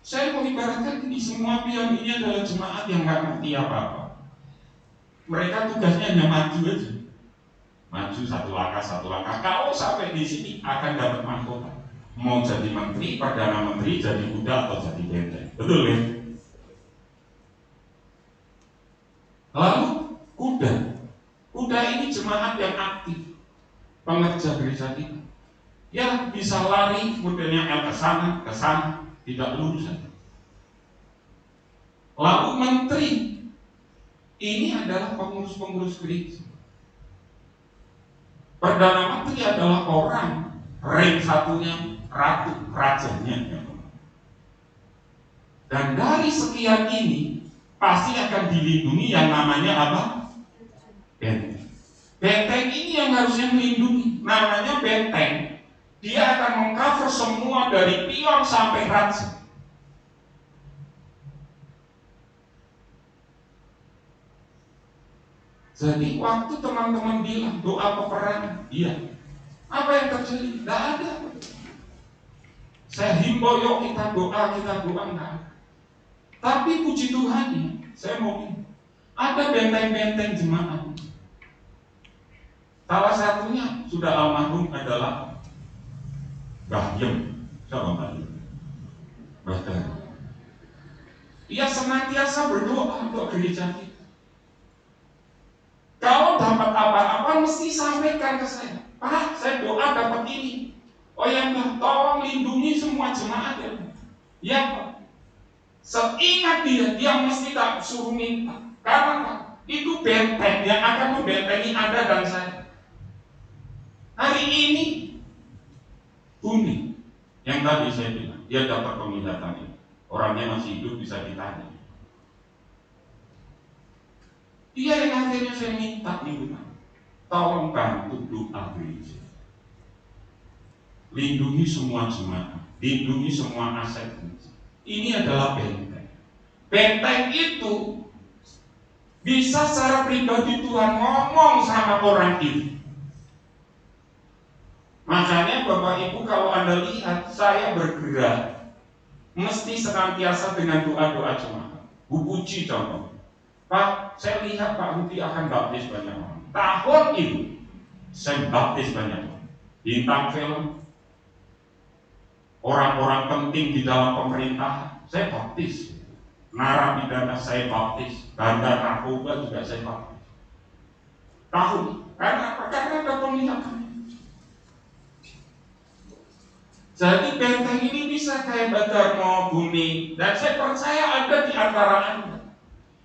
Saya mau ibaratkan ini semua pion ini adalah jemaat yang nggak ngerti apa-apa. Mereka tugasnya hanya maju aja. Maju satu langkah. Kalau sampai di sini akan dapat mahkota. Mau jadi menteri, perdana menteri, jadi kuda atau jadi benteng. Betul ya? Lalu kuda ini jemaat yang aktif, pengerja gereja kita. Ya bisa lari, modelnya L ke sana, tidak lurus saja. Lalu menteri, ini adalah pengurus-pengurus gereja. Perdana Menteri adalah orang, rank satunya ratu, rajanya. Dan dari sekian ini pasti akan dilindungi yang namanya apa? Benteng. Benteng ini yang harusnya melindungi, namanya benteng. Dia akan mengcover semua dari pion sampai raja. Jadi waktu teman-teman bilang doa peperangan, iya. Apa yang terjadi? Tidak ada. Saya himbau, yuk kita doa, enggak ada. Tapi puji Tuhan, saya mau bilang, ada benteng-benteng jemaat. Salah satunya sudah almarhum adalah Mbah Yem. Siapa Mbah Yem? Bahkan dia senantiasa berdoa untuk gereja kita. Kalau dapat apa-apa mesti sampaikan ke saya. Pak, saya doa dapat ini. Oh ya Mbah, tolong lindungi semua jemaat ya. Ya Pak. Seingat dia mesti tak suruh minta. Karena itu benteng yang akan membentengi Anda dan saya. Hari ini Bumi yang tadi saya bilang, dia dapat penglihatan ini. Orangnya masih hidup, bisa ditanya. Dia yang akhirnya saya minta nih, tolong bantu doa gereja. Lindungi semua jemaat, lindungi semua aset gereja. Ini adalah benteng. Benteng itu bisa secara pribadi Tuhan ngomong sama orang itu. Makanya Bapak Ibu kalau Anda lihat saya bergerak mesti senantiasa dengan doa-doa jemaat. Bu Puji contoh, Pak, saya lihat Pak Rudi akan baptis banyak orang. Tahun itu saya baptis banyak orang. Bintang film, orang-orang penting di dalam pemerintahan, saya baptis. Narapidana saya baptis, bandar narkoba juga saya baptis. Tahun, karena apa? Karena ada penglihatan. Jadi benteng ini bisa kayak Badar mau Bumi, dan saya percaya ada di antara Anda.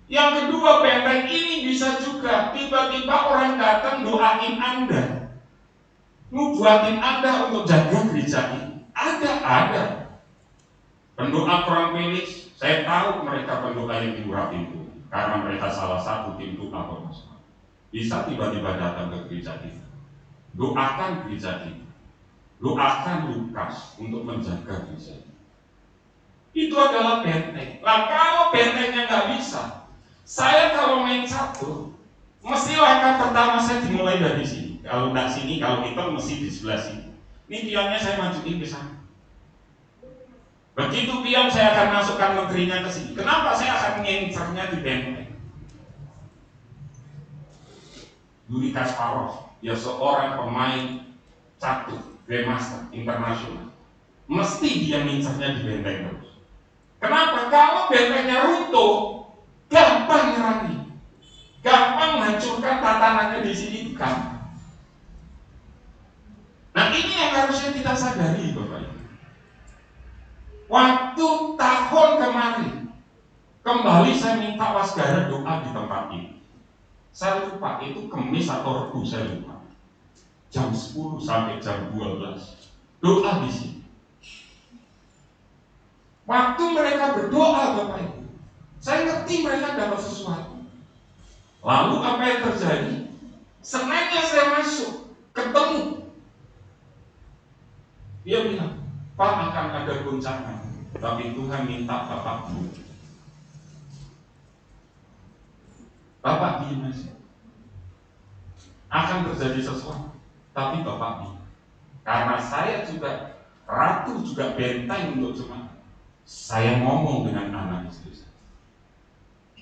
Yang kedua, benteng ini bisa juga tiba-tiba orang datang doain Anda, nubuatin Anda untuk jaga gereja ini. Ada. Pendoa orang Felix, saya tahu mereka pendoa yang di Murah Pintu, karena mereka salah satu tim doa bermasalah. Bisa tiba-tiba datang ke gereja kita, doakan gereja kita, doakan Lukas untuk menjaga gereja kita. Itu adalah benteng. Nah kalau bentengnya nggak bisa, saya kalau main catur, mesti langkah pertama saya dimulai dari sini. Kalau nggak sini, kalau itu mesti di sebelah sini. Ini pionnya saya majuin ke sana. Begitu pion saya akan masukkan menterinya ke sini. Kenapa saya akan ngincernya di benteng? Yuri Kasparov, dia seorang pemain catur, grandmaster internasional. Mesti dia ngincernya di benteng terus. Kenapa? Kalau bentengnya runtuh, gampang nyerangnya, gampang menghancurkan tatanannya di sini kan. Nah ini yang harusnya kita sadari Bapak Ibu. Waktu tahun kemarin kembali saya minta wasgara doa di tempat ini. Saya lupa itu Kamis atau Rabu, saya lupa. Jam 10 sampai jam 12 doa di sini. Waktu mereka berdoa Bapak Ibu, saya ngerti mereka dapat sesuatu. Lalu apa yang terjadi? Seninnya saya masuk, ketemu. Dia bilang, Pak akan ada goncangan, tapi Tuhan minta Bapak dulu. Bapak diam aja. Akan terjadi sesuatu, tapi Bapak diam. Karena saya juga ratu, juga benteng untuk jemaat. Saya ngomong dengan anak istri saya.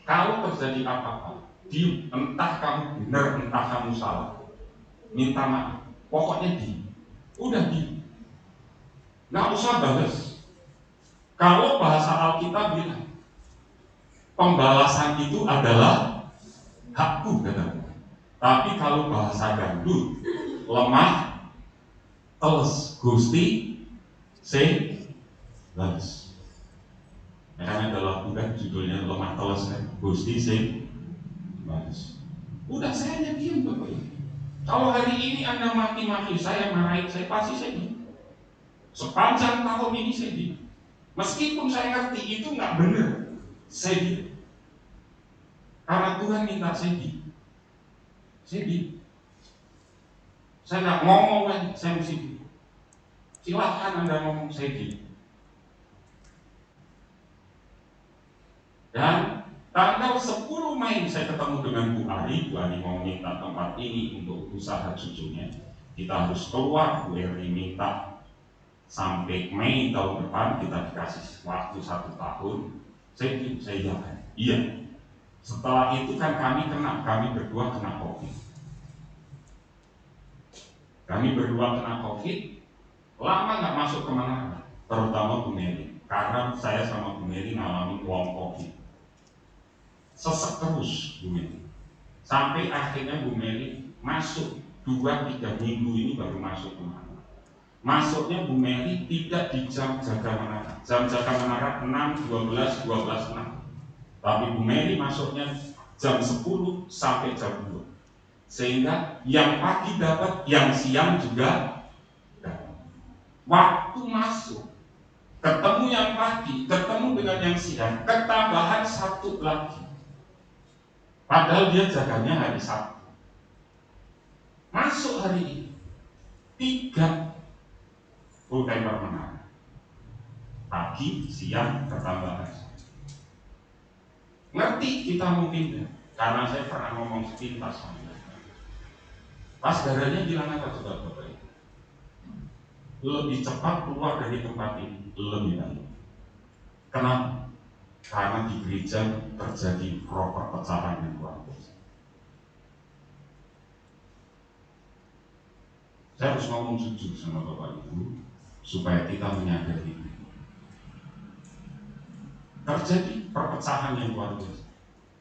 Kalau terjadi apa-apa, diam. Entah kamu benar, entah kamu salah. Minta maaf. Pokoknya diam. Udah diam. Nggak usah balas. Kalau bahasa Alkitab bilang pembalasan itu adalah hakku, kata. Tapi kalau bahasa gandul, lemah, teles, Gusti, balas. Karena adalah bukan judulnya lemah teles kan, Gusti, balas. Udah saya hanya diam Bapak Ibu. Kalau hari ini Anda maki-maki saya, marahin saya, pasti sedih. Sepanjang tahun ini sedih. Meskipun saya ngerti itu nggak benar, sedih. Karena Tuhan minta sedih. Sedih. Saya nggak ngomong lagi, saya mesti. Silahkan Anda ngomong sedih. Dan tanggal 10 Mei saya ketemu dengan Bu Ari mau minta tempat ini untuk usaha cucunya. Kita harus keluar, Bu Ari minta sampai Mei tahun depan kita dikasih waktu 1 tahun. Saya yakin, iya. Setelah itu kan kami berdua kena COVID. Kami berdua kena COVID, lama nggak masuk kemana-mana, terutama Bu Mary. Karena saya sama Bu Mary ngalamin long COVID. Sesek terus Bu Mary. Sampai akhirnya Bu Mary masuk 2-3 minggu ini baru masuk kemana. Masuknya Bu Mary tidak di jam jaga menara. Jam jaga menara 6, 12, 6. Tapi Bu Mary masuknya jam 10 sampai jam 2. Sehingga yang pagi dapat, yang siang juga dapat. Waktu masuk, ketemu yang pagi, ketemu dengan yang siang, ketambahan 1 lagi. Padahal dia jaganya hari Sabtu. Masuk hari ini 3 full timer menara. Pagi, siang, ketambahan. Ngerti kita mungkin, karena saya pernah ngomong sepintas sama dia. Pas darahnya bilang apa coba Bapak Ibu? Lebih cepat keluar dari tempat ini, lebih baik. Kenapa? Karena di gereja terjadi perpecahan yang luar biasa. Saya harus ngomong jujur sama Bapak Ibu supaya kita menyadari terjadi perpecahan yang luar biasa.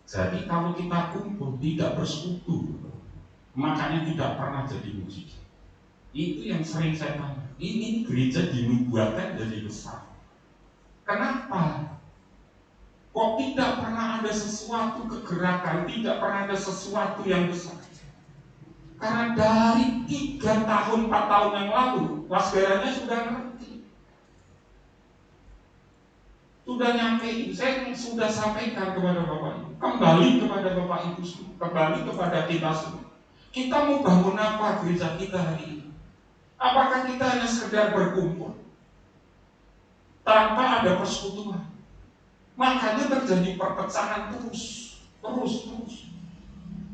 Jadi kalau kita kumpul tidak bersekutu, makanya tidak pernah jadi mujizat. Itu yang sering saya tanya. Ini gereja dinubuatkan jadi besar. Kenapa? Kok tidak pernah ada sesuatu kegerakan, tidak pernah ada sesuatu yang besar? Karena dari 3 tahun, 4 tahun yang lalu, wasgaranya sudah ngerti. Sudah nyampe, saya sudah sampaikan kepada Bapak Ibu. Kembali kepada Bapak Ibu semua, kembali kepada kita semua. Kita mau bangun apa gereja kita hari ini? Apakah kita hanya sekedar berkumpul tanpa ada persekutuan? Makanya terjadi perpecahan terus.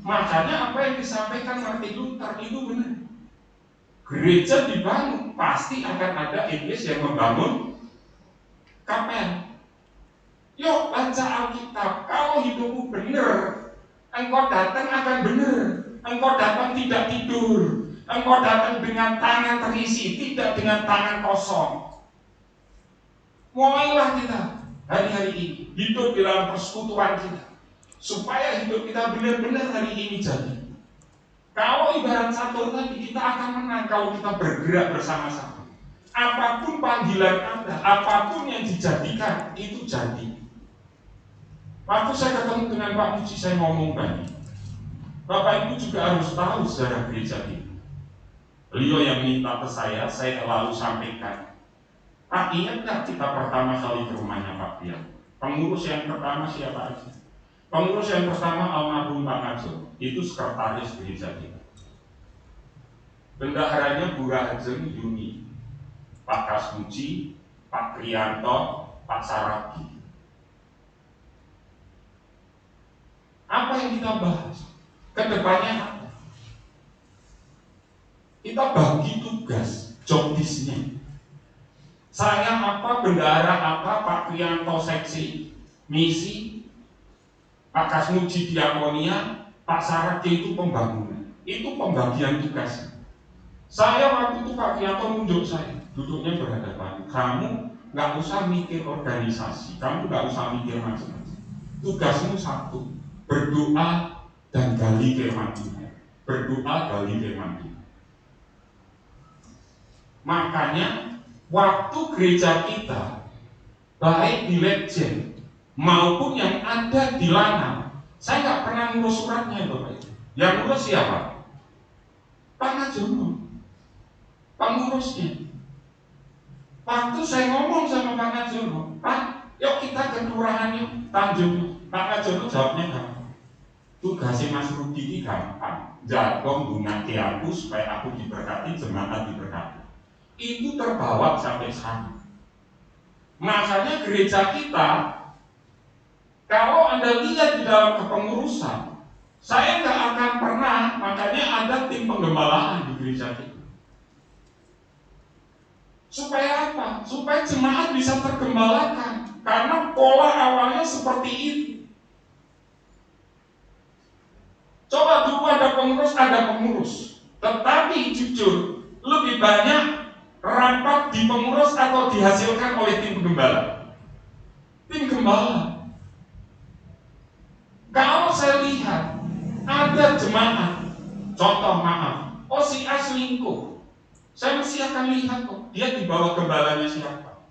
Makanya apa yang disampaikan Martin Luther itu benar. Gereja dibangun, pasti akan ada iblis yang membangun kapel. Yuk baca Alkitab, kalau hidupmu benar, engkau datang akan benar. Engkau datang tidak tidur, engkau datang dengan tangan terisi, tidak dengan tangan kosong. Mulailah kita hari-hari ini hidup di dalam persekutuan kita, supaya hidup kita benar-benar hari ini jadi. Kalau ibarat Catur tadi, kita akan menang kalau kita bergerak bersama-sama. Apapun panggilan Anda, apapun yang dijadikan, itu jadi. Waktu saya ketemu dengan Pak Muji, saya ngomong tadi, Bapak Ibu juga harus tahu sejarah gereja ini. Beliau yang minta ke saya lalu sampaikan. Pak, ingat nggak kita pertama kali ke rumahnya Pak Pian? Pengurus yang pertama siapa aja? Pengurus yang pertama almarhum Pak Ngajo, itu sekretaris gereja kita. Bendaharanya Bu Rahajeng Yuni, Pak Kasmuji, Pak Krianto, Pak Saragi. Apa yang kita bahas? Kedepannya apa? Kita bagi tugas, job desk-nya. Saya apa, bendahara apa, Pak Krianto seksi misi, Pak Kasmuji diakonia, Pak Saragi itu pembangunan. Itu pembagian tugas. Saya waktu itu Pak Krianto nunjuk saya, duduknya berhadapan. Kamu nggak usah mikir organisasi, kamu nggak usah mikir macam-macam. Tugasmu satu, berdoa dan gali firman Tuhan. Berdoa, gali firman Tuhan. Makanya waktu gereja kita, baik di Legend maupun yang ada di Lanang, saya nggak pernah ngurus suratnya Bapak. Yang ngurus siapa? Pak Najono, pengurusnya. Waktu saya ngomong sama Pak Najono, Pak, yuk kita ke kelurahan yuk, Tanjung. Pak Najono jawabnya gampang. Tugasnya Mas Rudi ini gampang. Jagong bunga aku supaya aku diberkati, jemaat diberkati. Itu terbawa sampai sana. Makanya gereja kita, kalau Anda lihat di dalam kepengurusan, saya nggak akan pernah, makanya ada tim penggembalaan di gereja kita. Supaya apa? Supaya jemaat bisa tergembalakan. Karena pola awalnya seperti itu. Coba dulu ada pengurus. Tetapi jujur, lebih banyak rapat di pengurus atau dihasilkan oleh tim penggembala. Tim gembala. Kalau saya lihat ada jemaat, contoh maaf, si A selingkuh, saya mesti akan lihat kok, dia di bawah gembalanya siapa.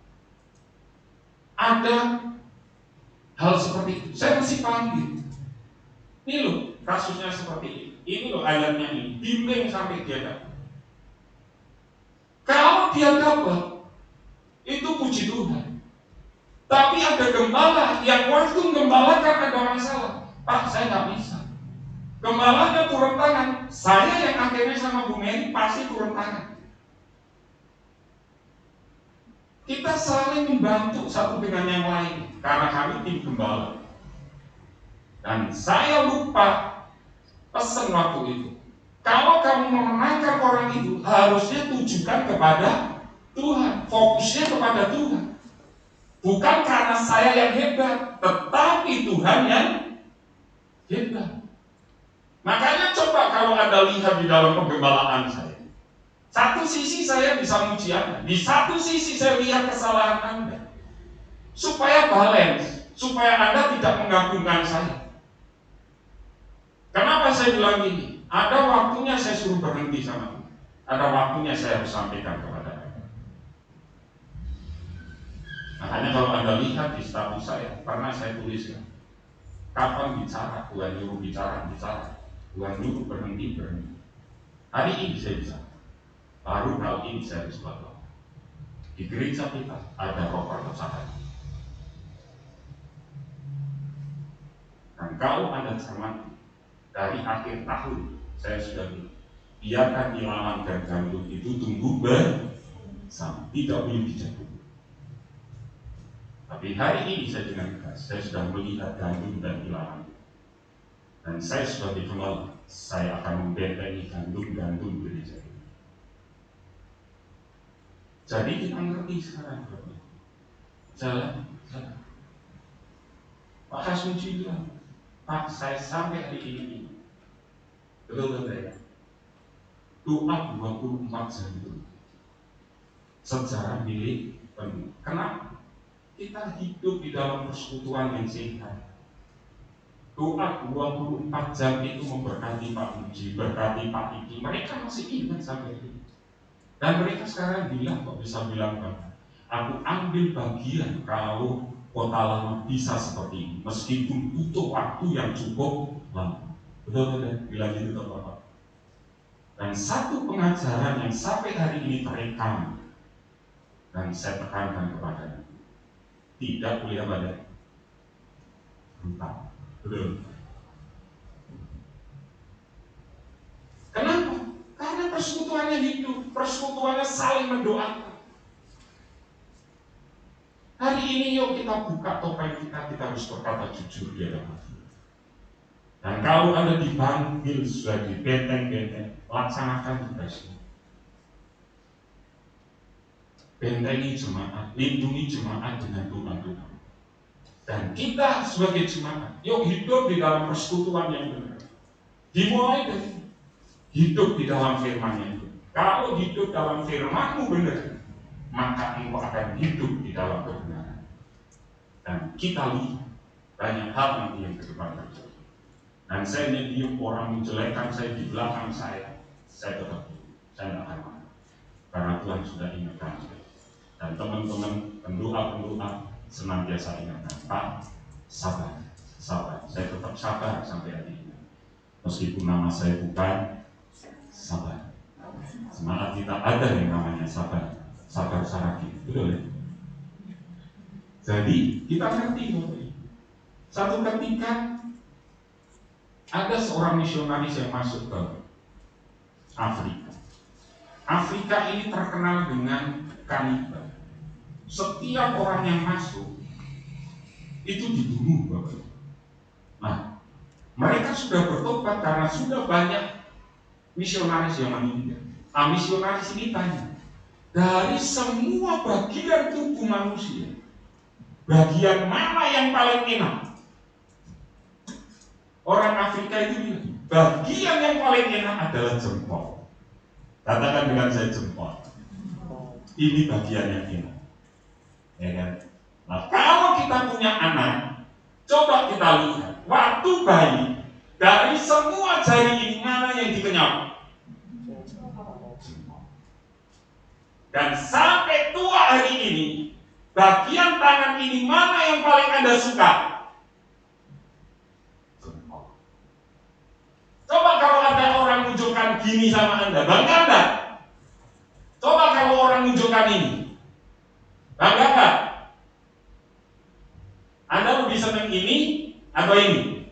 Ada hal seperti itu, saya mesti panggil. Ini loh, kasusnya seperti ini loh ayatnya ini, bimbing sampai dia dapat. Kalau dia dapat, itu puji Tuhan. Tapi ada gembala yang waktu gembalakan ada masalah. Pak, saya nggak bisa. Gembalanya turun tangan, saya yang akhirnya sama Bu Mary pasti turun tangan. Kita saling membantu satu dengan yang lain karena kami tim gembala. Dan saya lupa pesan waktu itu. Kalau kamu memenangkan orang itu, harusnya tujukan kepada Tuhan, fokusnya kepada Tuhan. Bukan karena saya yang hebat, tetapi Tuhan yang hebat. Makanya coba kalau Anda lihat di dalam penggembalaan saya. Satu sisi saya bisa muji Anda, di satu sisi saya lihat kesalahan Anda. Supaya balance, supaya Anda tidak menggabungkan saya. Kenapa saya bilang ini? Ada waktunya saya suruh berhenti sama Anda. Ada waktunya saya harus sampaikan kepada Anda. Makanya kalau Anda lihat di status saya, pernah saya tuliskan, kapan bicara, Tuhan nyuruh bicara, Tuhan nyuruh berhenti. Hari ini saya bisa. Baru kali ini saya harus bawa. Di gereja kita ada roh perpecahan. Dan kalau Anda cermati, dari akhir tahun saya sudah bilang, biarkan ilalang dan gandum itu tumbuh bersama, tidak boleh dijatuh. Tapi hari ini saya dengan tegas, saya sudah melihat gandum dan ilalang. Dan saya sebagai gembala, saya akan membentengi gandum gereja ini. Jadi kita ngerti sekarang, jalan. Pak Hasmuji bilang, Pak, saya sampai hari ini, betul ya, doa 24 jam itu sejarah milik penuh. Kenapa? Kita hidup di dalam persekutuan yang sehat. Doa 24 jam itu memberkati Pak Muji, berkati Pak Iki. Mereka masih ingat sampai ini. Dan mereka sekarang bilang, kok bisa bilang, aku ambil bagian kalau Kota Lama bisa seperti ini, meskipun butuh waktu yang cukup lama. Betul ya? Bilang gitu Bapak. Dan satu pengajaran yang sampai hari ini terekam, dan saya tekankan kepadanya, tidak boleh ada hutang. Betul. Kenapa? Karena persekutuannya hidup, persekutuannya saling mendoakan. Hari ini yuk kita buka topeng kita harus berkata jujur di hadapan Tuhan. Dan kalau Anda dipanggil sudah di benteng-benteng, laksanakan tugasnya. Bentengi jemaat, lindungi jemaat dengan Tuhan. Dan kita sebagai jemaat, yuk hidup di dalam persekutuan yang benar. Dimulai dari hidup di dalam firman itu. Kalau hidup dalam firman-Mu benar, maka engkau akan hidup di dalam kebenaran. Dan kita lihat banyak hal nanti yang ke depan terjadi. Dan saya diam orang menjelekkan saya di belakang saya tetap diam. Saya tidak akan marah. Karena Tuhan sudah ingatkan saya. Dan teman-teman pendoa senantiasa ingatkan, Pak, sabar. Saya tetap sabar sampai hari ini. Meskipun nama saya bukan sabar. Semangat kita ada yang namanya sabar saraki, betul ya? Jadi kita ngerti, satu ketika ada seorang misionaris yang masuk ke Afrika. Afrika ini terkenal dengan kanibal. Setiap orang yang masuk itu dibunuh, Bapak. Nah, mereka sudah bertobat karena sudah banyak misionaris yang meninggal. Nah, misionaris ini tanya, dari semua bagian tubuh manusia, bagian mana yang paling enak? Orang Afrika itu bilang, bagian yang paling enak adalah jempol. Katakan dengan saya, jempol. Ini bagian yang enak, ya kan? Nah, kalau kita punya anak, coba kita lihat, waktu bayi, dari semua jari ini mana yang dikenyap? Dan sampai tua hari ini, bagian tangan ini mana yang paling Anda suka? Coba kalau ada orang menunjukkan gini sama Anda, bangga enggak? Coba kalau orang menunjukkan ini, bangga enggak? Anda lebih senang ini atau ini?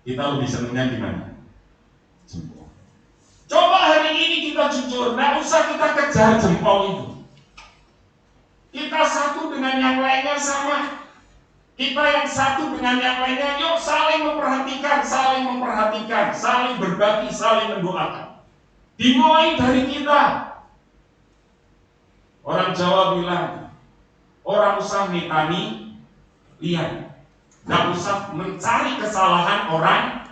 Kita lebih senangnya gimana? Jempol. Coba hari ini kita jujur, nggak usah kita kejar jempol itu. Kita satu dengan yang lainnya sama. Kita yang satu dengan yang lainnya, yuk saling memperhatikan, saling berbagi, saling mendoakan. Dimulai dari kita. Orang Jawa bilang, orang usah mitani, lihat. Nggak usah mencari kesalahan orang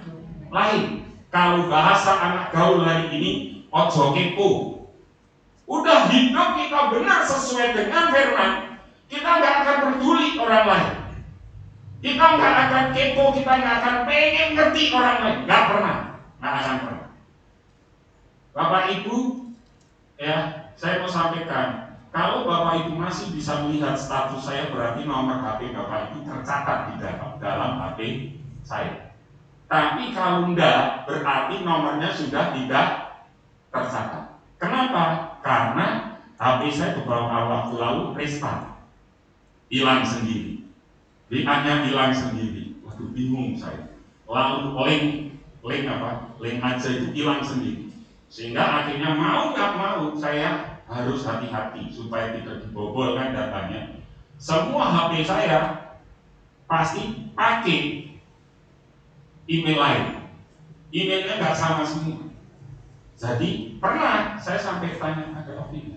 lain. Kalau bahasa anak gaul hari ini, ojo kepo. Udah hidup kita benar sesuai dengan firman, kita nggak akan peduli orang lain. Kita nggak akan kepo, kita nggak akan pengen ngerti orang lain, nggak akan pernah. Bapak Ibu, ya, saya mau sampaikan, kalau Bapak Ibu masih bisa melihat status saya, berarti nomor HP Bapak Ibu tercatat di dalam HP saya. Tapi kalau enggak, berarti nomornya sudah tidak tercatat. Kenapa? Karena HP saya beberapa waktu lalu restart, hilang sendiri. WA-nya hilang sendiri. Waduh, bingung saya. Lalu link aja itu hilang sendiri. Sehingga akhirnya mau nggak mau saya harus hati-hati supaya tidak dibobolkan datanya. Semua HP saya pasti pakai email lain. Emailnya nggak sama semua. Jadi pernah saya sampai tanya ada Ovi,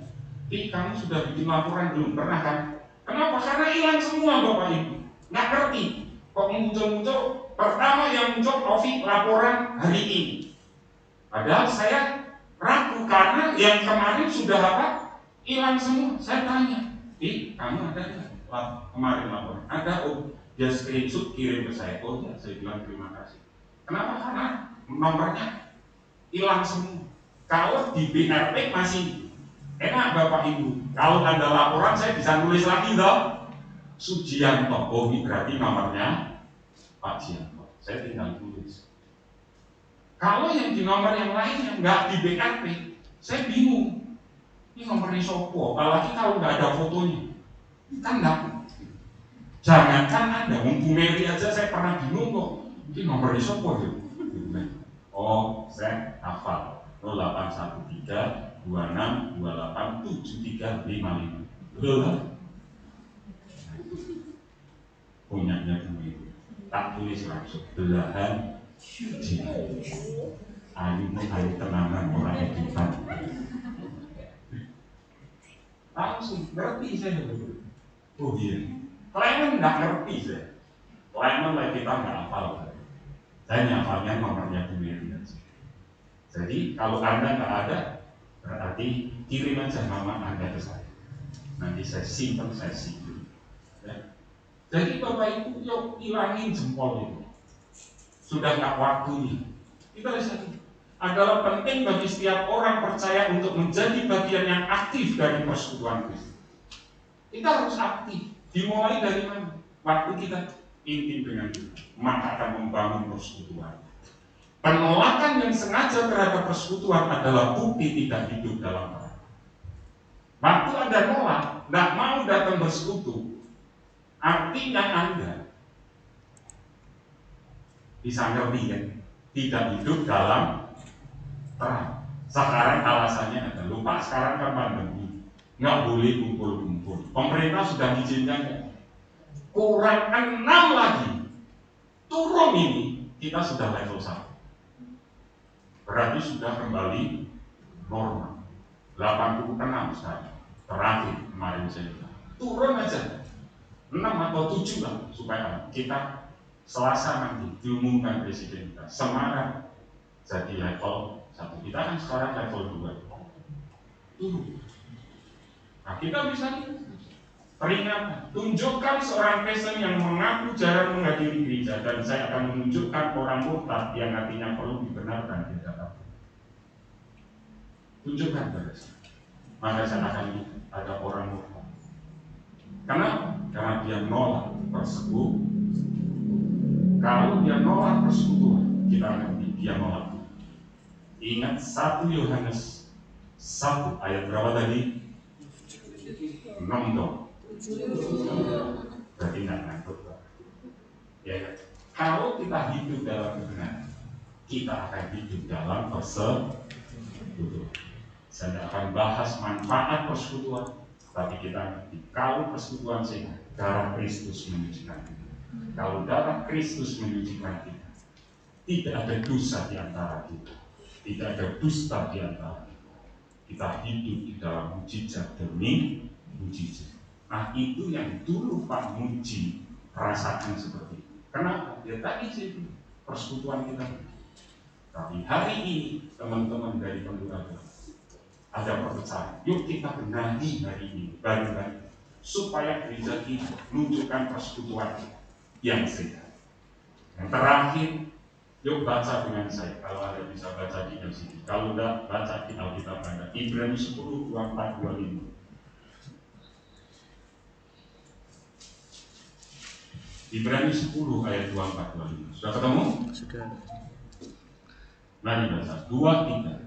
kamu sudah bikin laporan belum? Pernah kan? Kenapa? Karena hilang semua Bapak Ibu. Nggak ngerti kok muncul pertama yang muncul Ovi laporan hari ini, padahal saya ragu karena yang kemarin sudah hilang semua. Saya tanya, kamu ada nggak kemarin laporan? Ada. Oh, dia screenshot kirim ke saya. Oh ya, saya bilang terima kasih. Kenapa? Karena nomornya hilang semua. Kalau di BRP masih enak Bapak Ibu, kalau ada laporan saya bisa nulis lagi toh, Sujianto, oh ini berarti nomornya Pak Jianto, saya tinggal tulis. Kalau yang di nomor yang lainnya nggak di BKP, saya bingung. Ini nomornya sopo, apalagi kalau nggak ada fotonya, kan nggak. Jangankan Anda, Bu Mary aja saya pernah bingung kok. Ini nomornya sopo ya? Oh, saya hafal 0813 26 28 7355. Betul kan? Punyanya itu tak tulis langsung belahan ayu tenangan orang hidupan langsung ngerti saya. Oh iya, Clement nggak ngerti saya. Clement lah kita nggak hafal. Saya nyafalnya nomornya Bu Mary. Jadi kalau Anda nggak ada, berarti kirim aja nama Anda ke saya. Nanti saya simpan, saya simpan. Ya. Jadi Bapak Ibu, yuk hilangin jempol itu. Sudah nggak waktunya. Kita lihat adalah penting bagi setiap orang percaya untuk menjadi bagian yang aktif dari persekutuan Kristus. Kita harus aktif. Dimulai dari mana? Waktu kita intim dengan Tuhan, maka akan membangun persekutuan. Penolakan yang sengaja terhadap persekutuan adalah bukti tidak hidup dalam terang. Waktu Anda nolak, tidak mau datang bersekutu, artinya Anda bisa ngerti kan? Tidak hidup dalam terang. Sekarang alasannya ada, lupa sekarang kan pandemi, nggak boleh kumpul-kumpul. Pemerintah sudah mengizinkan, kurang 6 lagi, turun ini, kita sudah level 1. Berarti sudah kembali normal. 86 sekarang. Terakhir kemarin saya turun aja 6 atau 7 lah supaya kita Selasa nanti diumumkan presiden kita Semarang jadi level 1. Kita kan sekarang level 2 turun. Nah kita bisa peringatan, tunjukkan seorang Kristen yang mengaku jarang menghadiri gereja, dan saya akan menunjukkan orang murtad yang artinya perlu dibenarkan di dalam. Tunjukkan pada saya, maka saya akan ada orang murtad. Kenapa? Karena dia nolak persekutuan. Kalau dia nolak persekutuan, kita ngerti dia nolak. Ingat 1 Yohanes 1 ayat berapa tadi? 6 dong. Berarti nggak ngantuk. Ya, kalau kita hidup dalam kebenaran, kita akan hidup dalam persekutuan. Saya tidak akan bahas manfaat persekutuan, tapi kita ngerti kalau persekutuan sehat, darah Kristus menyucikan kita. Kalau darah Kristus menyucikan kita, tidak ada dosa di antara kita, tidak ada dusta di antara kita. Kita hidup di dalam mujizat demi mujizat. Nah itu yang dulu Pak Muji rasakan seperti itu. Kenapa? Ya tadi sih persekutuan kita. Tapi hari ini teman-teman dari Penduraga ada perpecahan. Yuk kita benahi hari ini bareng-bareng supaya gereja kita menunjukkan persekutuan yang sehat. Yang terakhir, yuk baca dengan saya. Kalau ada bisa baca di LCD. Kalau tidak, baca di Alkitab Anda. Ibrani 10, 24, 25. Ibrani 10 ayat 24, 25. Sudah ketemu? Sudah. Mari baca 2, 3.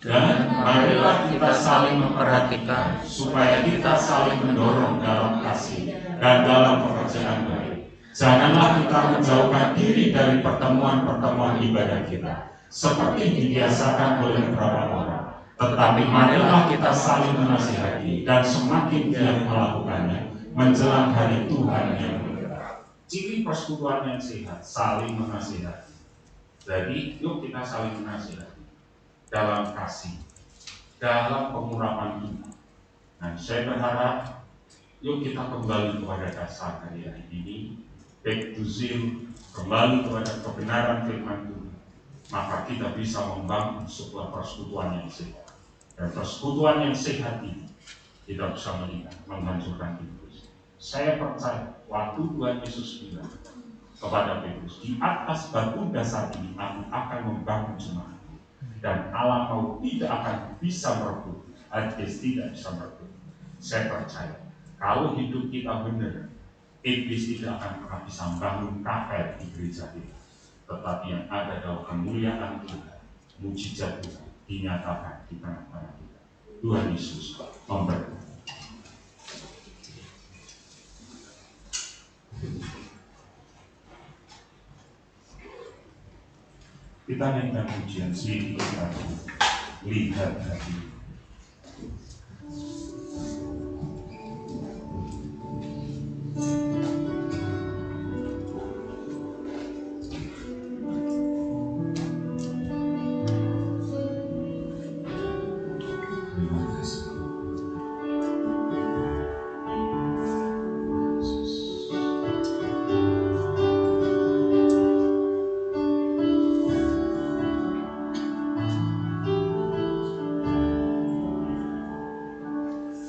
Dan marilah kita saling memperhatikan supaya kita saling mendorong dalam kasih dan dalam pekerjaan baik. Janganlah kita menjauhkan diri dari pertemuan-pertemuan ibadah kita seperti dibiasakan oleh beberapa orang, tetapi marilah kita saling menasihati, dan semakin giat melakukannya menjelang hari Tuhan yang mendekat. Ciri persekutuan yang sehat, saling menasihati. Jadi yuk kita saling menasihati dalam kasih, dalam pengurapan iman. Dan saya berharap yuk kita kembali kepada dasar hari ini, back to zero, kembali kepada kebenaran firman Tuhan. Maka kita bisa membangun sebuah persekutuan yang sehat. Dan persekutuan yang sehat ini tidak bisa melihat menghancurkan Petrus. Saya percaya waktu Tuhan Yesus bilang kepada Petrus, di atas batu dasar ini aku akan membangun jemaat. Dan Allah mau tidak akan bisa merebut, iblis tidak bisa merebut. Saya percaya kalau hidup kita benar, iblis tidak akan pernah bisa membangun kafir di gereja kita. Tetapi yang ada adalah kemuliaan Tuhan, mujizat Tuhan dinyatakan di tengah-tengah kita. Tuhan Yesus memberkati. Kita naikkan pujian sedikit lagi. Lihat hati. Terima kasih.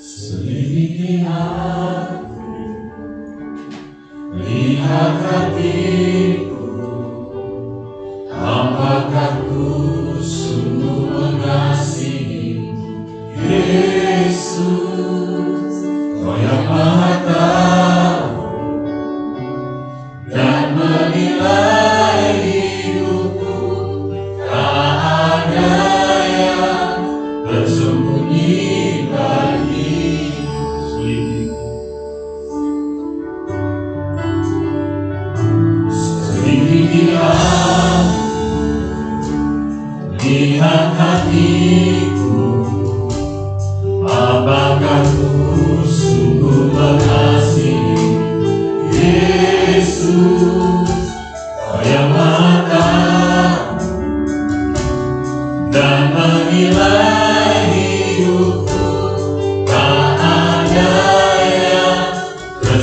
Selidiki hati, lihat hatiku, apakah ku sungguh mengasihi Yesus, Kau yang Maha Tahu dan menilai hidupku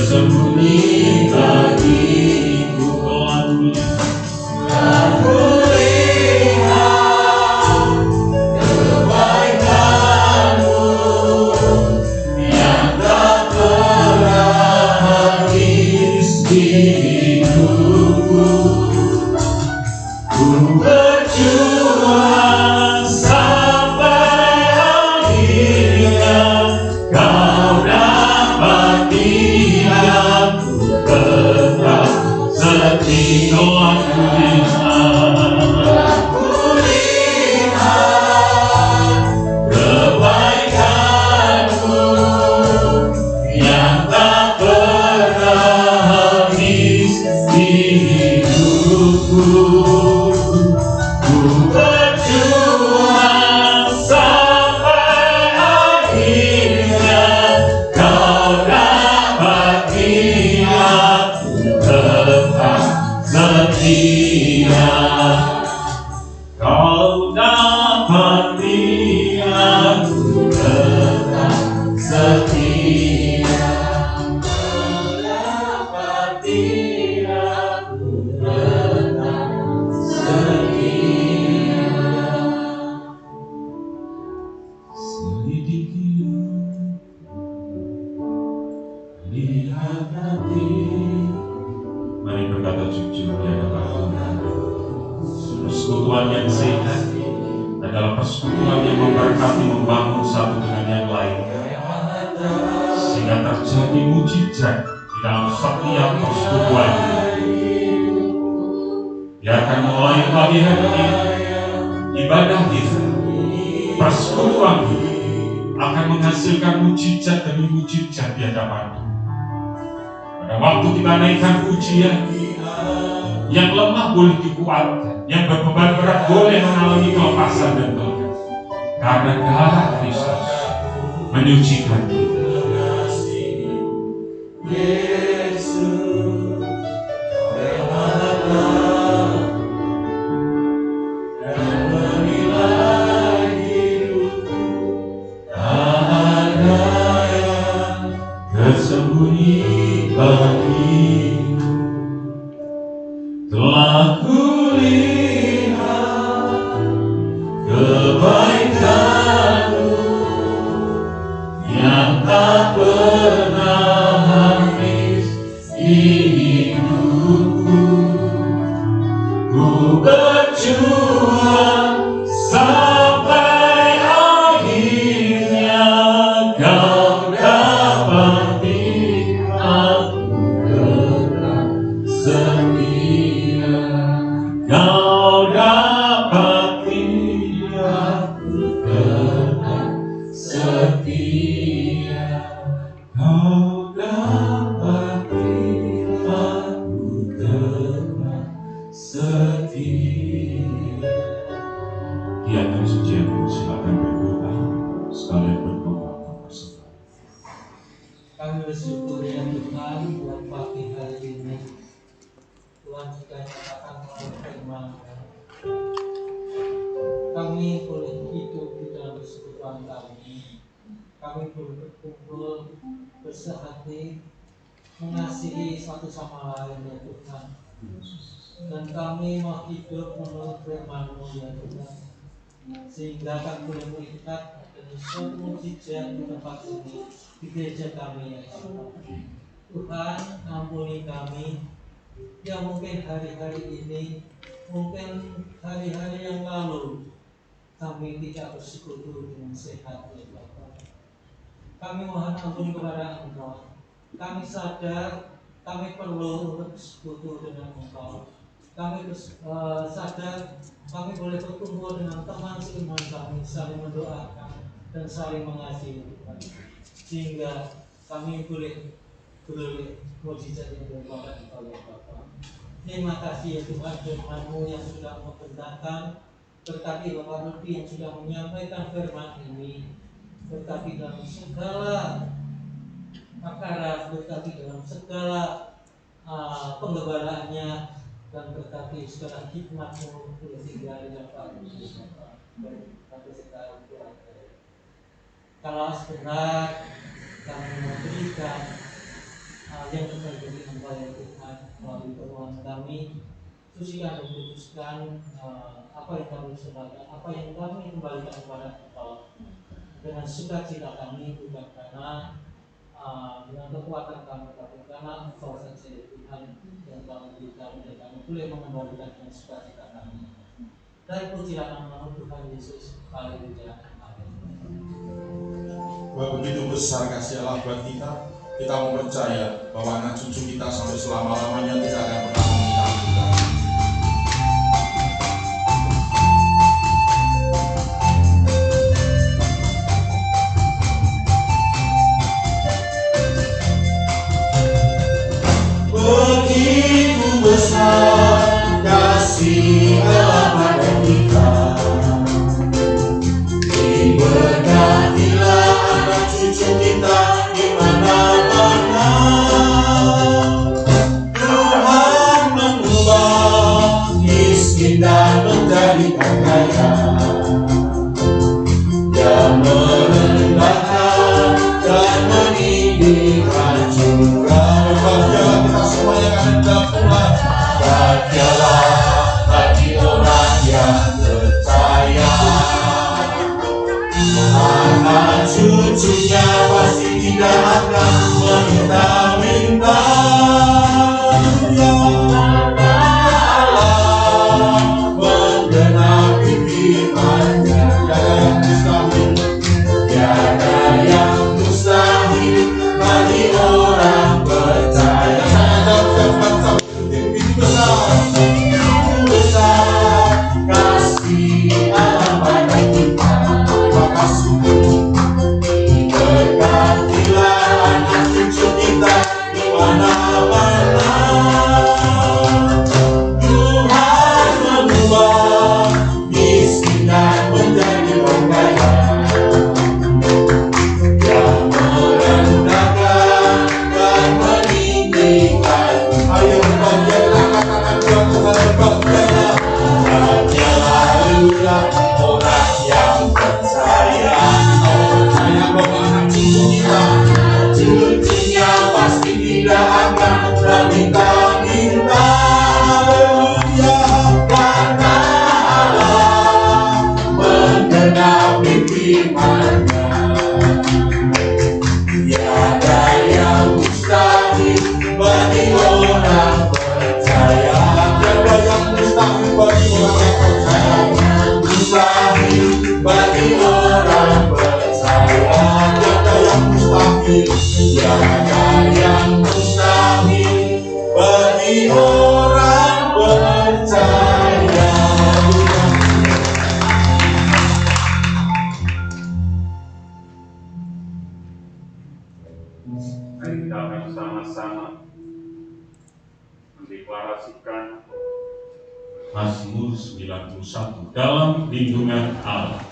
tersembunyi bagiku. Aku lihat kebaikan-Mu yang tak pernah habis di hidupku. Ku berjuang sampai akhirnya Kau dapati aku tetap setia. Aku lihat kebaikan-Mu yang tak pernah habis di hidupku. Ku berjuang sampai akhirnya Kau dapati aku tetap setia. Kau dapati aku tetap setia. Kau dapati aku tetap setia. Selidiki, lihat hati. Mari berkata jujur di hadapan Tuhan. Persekutuan yang sehat adalah persekutuan yang memberkati, membangun satu dengan yang lain, sehingga terjadi mujizat di dalam setiap persekutuan. Biarkan mulai pagi hari ini ibadah kita, persekutuan kita akan menghasilkan mujizat demi mujizat di hadapan Tuhan. Pada waktu kita naikkan ujian, yang lemah boleh dikuatkan, yang berbeban berat boleh mengalami kelepasan dan kelegaan, karena darah Kristus menyucikan kita. Yesus, dan menilai hidupku, tak ada yang tersembunyi bagiku. Telah kulihat kebaikan-Mu yang tak pernah habis di hidupku. Ku berjuang sampai akhirnya Kau dapati aku tetap setia. Kau dapati aku tetap setia. Kau dapati aku tetap setia. Di atas ujianmu silakan berdoa, sekalian berdoa bersama. Kami bersyukur ya Tuhan buat pagi hari ini. Tuhan sudah nyatakan melalui firman-Mu. Kami boleh hidup di dalam persekutuan kami. Kami boleh berkumpul bersehati, mengasihi satu sama lain ya Tuhan. Dan kami mau hidup menurut firman-Mu ya Tuhan. Sehingga kami boleh melihat adanya suatu mujizat di tempat ini, di gereja kami ya Tuhan. Tuhan ampuni kami yang mungkin hari-hari ini, mungkin hari-hari yang lalu kami tidak bersekutu dengan sehat ya Bapak. Kami mohon ampun kepada Engkau. Kami sadar kami perlu untuk bersekutu dengan Engkau. Kami sadar kami boleh berkumpul dengan teman seiman kami, saling mendoakan dan saling mengasihi Tuhan, sehingga kami boleh beroleh mujizat yang daripada Engkau ya Bapa. Terima kasih ya Tuhan, firman-Mu yang sudah membentangkan. Berkati Bapak Rudi yang sudah menyampaikan firman ini. Berkati dalam segala perkara, berkati dalam segala penggembalaannya, dan berkati segala hikmat-Mu boleh tinggal di dalam bagi segala keluarga. Kalau sebenar kami memberikan yang terjadi kembali Tuhan melalui permohonan kami. Susikan dan putuskan apa yang kami serahkan, apa yang kami kembalikan kepada Engkau dengan sukacita kami, bukan karena dengan kekuatan kami, tapi karena Engkau saja Tuhan yang telah memberikan dan kami boleh mengembalikan dengan sukacita kami. Dan pujilah nama Tuhan Yesus. Haleluya. Amin. Begitu besar kasih Allah buat kita mau percaya bahwa anak cucu kita sampai selama-lamanya tidak akan pernah meninggalkan kita. Begitu besar kasih Allah pada kita, diberkatilah anak cucu kita di mana-mana. Tuhan mengubah miskin dan menjadikan kaya, Dia merendahkan dan meninggikan juga. Bahagialah kita semua yang ada di dalam Tuhan. Bahagialah bagi orang yang percaya, anak cucunya pasti tidak akan meminta-minta. Ya Allah menggenapi firman-Nya, tiada yang mustahil bagi orang percaya. Besar kasih Allah pada kita. Terima kasih. Berkatilah anak cucu kita di mana-mana. Tuhan mengubah miskin dan menjadi kaya, yang merendahkan dan meninggikan. Ayo bahagialah, katakan Tuhan, berbahagialah. Bahagialah orang yang percaya. Percaya bahwa anak cucu kita, cucunya pasti tidak akan meminta-minta. Haleluya, karena Allah menggenapi firman-Nya. Tiada yang mustahil bagi orang percaya. Tiada yang mustahil bagi orang percaya. Mustahil bagi orang percaya. Tiada yang mustahil. Tiada yang mustahil bagi orang percaya. Mari kita akan sama-sama mendeklarasikan Mazmur 91 dalam lindungan Allah.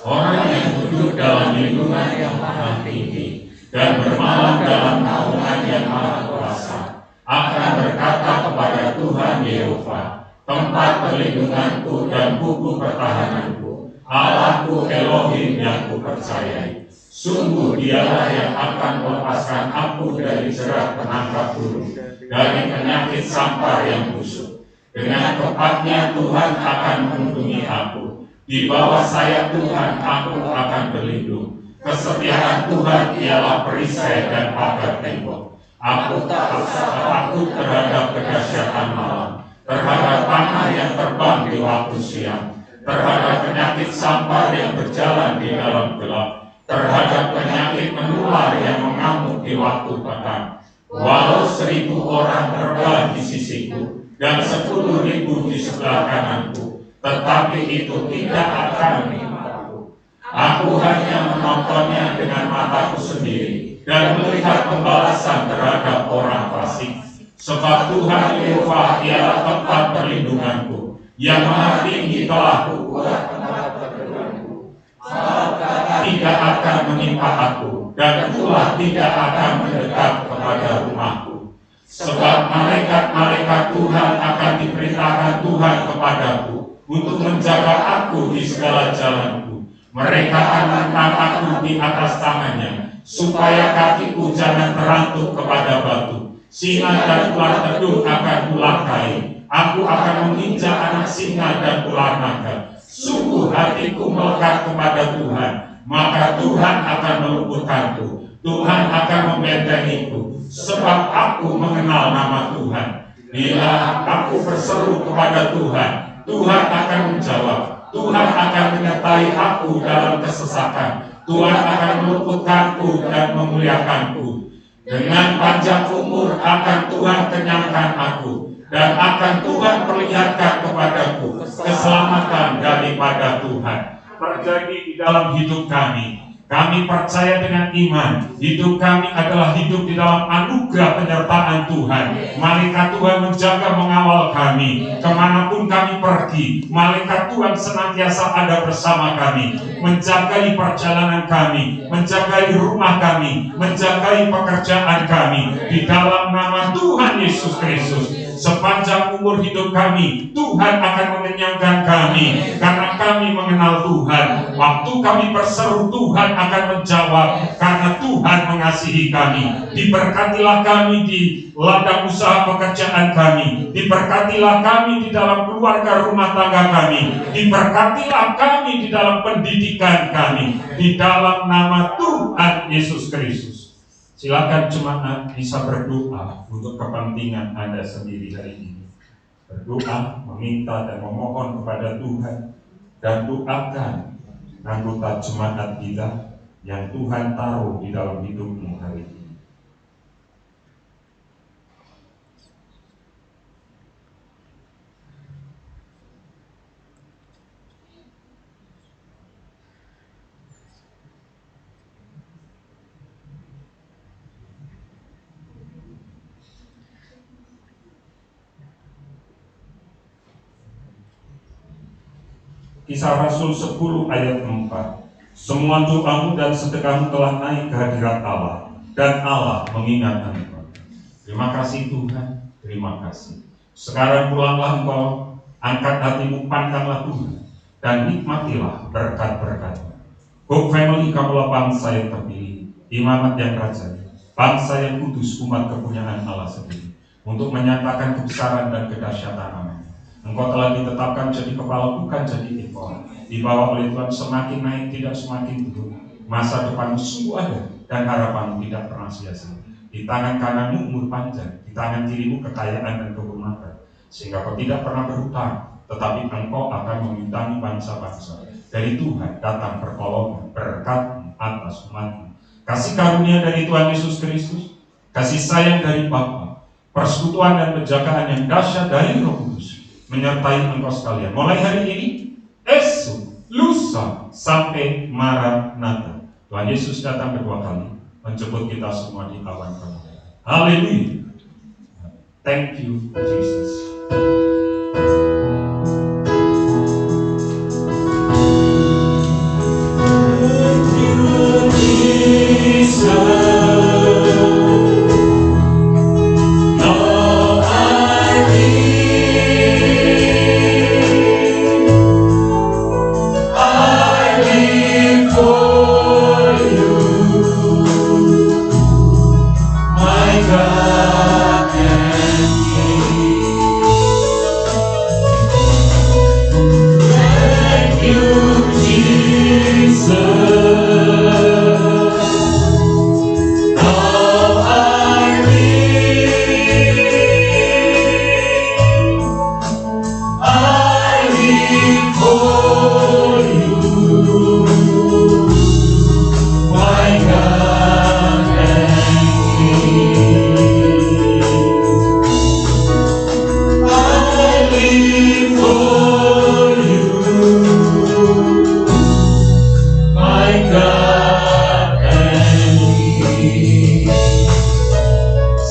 Orang yang duduk dalam lindungan yang maha tinggi dan bermalam dalam naungan yang maha kuasa akan berkata kepada Tuhan Yehova, tempat perlindunganku dan buku pertahananku, Allahku Elohim yang kupercayai. Sungguh Dialah yang akan melepaskan aku dari jerat penangkap burung, dari penyakit sampar yang busuk. Dengan tepatnya Tuhan akan melindungi aku. Di bawah sayap Tuhan aku akan berlindung. Kesetiaan Tuhan ialah perisai dan pagar tembok. Aku tak usah takut terhadap kedahsyatan malam, terhadap panah yang terbang di waktu siang, terhadap penyakit sampar yang berjalan di dalam gelap, terhadap penyakit menular yang mengamuk di waktu petang. Walau 1.000 orang terbang di sisiku dan 10.000 di sebelah kananku, tetapi itu tidak akan menimpaku. Aku hanya menontonnya dengan mataku sendiri dan melihat pembalasan terhadap orang fasik. Sebab Tuhan Yehova ialah tempat perlindunganku, yang maha tinggi telah kubuat tempat perlindunganku. Tidak akan menimpa aku, dan ulah tidak akan mendekat kepada rumahku. Sebab malaikat-malaikat Tuhan akan diperintahkan Tuhan kepadaku untuk menjaga aku di segala jalanku. Mereka akan mengangkat aku di atas tangannya, supaya kakiku jangan terantuk kepada batu. Singa dan ular teduh akan kulakai. Aku akan menginjak anak singa dan ular naga. Sungguh hatiku melekat kepada Tuhan, maka Tuhan akan meluputkanku. Tuhan akan membentengiku, sebab aku mengenal nama Tuhan. Bila aku berseru kepada Tuhan, Tuhan akan menjawab. Tuhan akan menyertai aku dalam kesesakan. Tuhan akan meluputkanku dan memuliakanku. Dengan panjang umur akan Tuhan kenyangkan aku, dan akan Tuhan perlihatkan kepadaku keselamatan daripada Tuhan. Terjadi di dalam hidup kami. Kami percaya dengan iman, hidup kami adalah hidup di dalam anugerah penyertaan Tuhan. Malaikat Tuhan menjaga mengawal kami, kemanapun kami pergi. Malaikat Tuhan senantiasa ada bersama kami, menjagai perjalanan kami, menjagai rumah kami, menjagai pekerjaan kami. Di dalam nama Tuhan Yesus Kristus, sepanjang umur hidup kami, Tuhan akan mengenyangkan kami, karena kami mengenal Tuhan. Waktu kami berseru, Tuhan akan menjawab, karena Tuhan mengasihi kami. Diberkatilah kami di ladang usaha pekerjaan kami, diberkatilah kami di dalam keluarga rumah tangga kami, diberkatilah kami di dalam pendidikan kami, di dalam nama Tuhan Yesus Kristus. Silakan jemaat bisa berdoa untuk kepentingan Anda sendiri hari ini. Berdoa, meminta dan memohon kepada Tuhan, dan doakan anggota jemaat kita yang Tuhan taruh di dalam hidupmu hari ini. Kisah Rasul 10 ayat 4. Semua doamu dan sedekahmu telah naik ke hadirat Allah, dan Allah mengingat engkau. Terima kasih Tuhan, terima kasih. Sekarang pulanglah engkau, angkat hatimu, pandanglah Tuhan, dan nikmatilah berkat-berkat-Nya. Hope Family, kamulah bangsa yang terpilih, imamat yang rajani, bangsa yang kudus, umat kepunyaan Allah sendiri, untuk menyatakan kebesaran dan kedahsyatan nama. Engkau telah ditetapkan jadi kepala, bukan jadi ekor. Dibawa oleh Tuhan semakin naik, tidak semakin turun. Masa depanmu sungguh ada, dan harapanmu tidak pernah sia-sia. Di tangan kananmu umur panjang, di tangan kirimu kekayaan dan kehormatan, sehingga kau tidak pernah berhutang, tetapi engkau akan memintangi bangsa-bangsa. Dari Tuhan datang pertolongan, berkat atas umatmu. Kasih karunia dari Tuhan Yesus Kristus, kasih sayang dari Bapa, persekutuan dan penjagaan yang dahsyat dari Roh Kudus menyertai engkau sekalian, mulai hari ini, esok, lusa, sampai Maranatha. Tuhan Yesus datang kedua kali, menjemput kita semua di awan kemuliaan. Haleluya. Thank you, Jesus. Thank you, Jesus.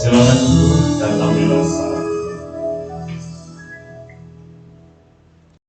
Silakan duduk dan ambillah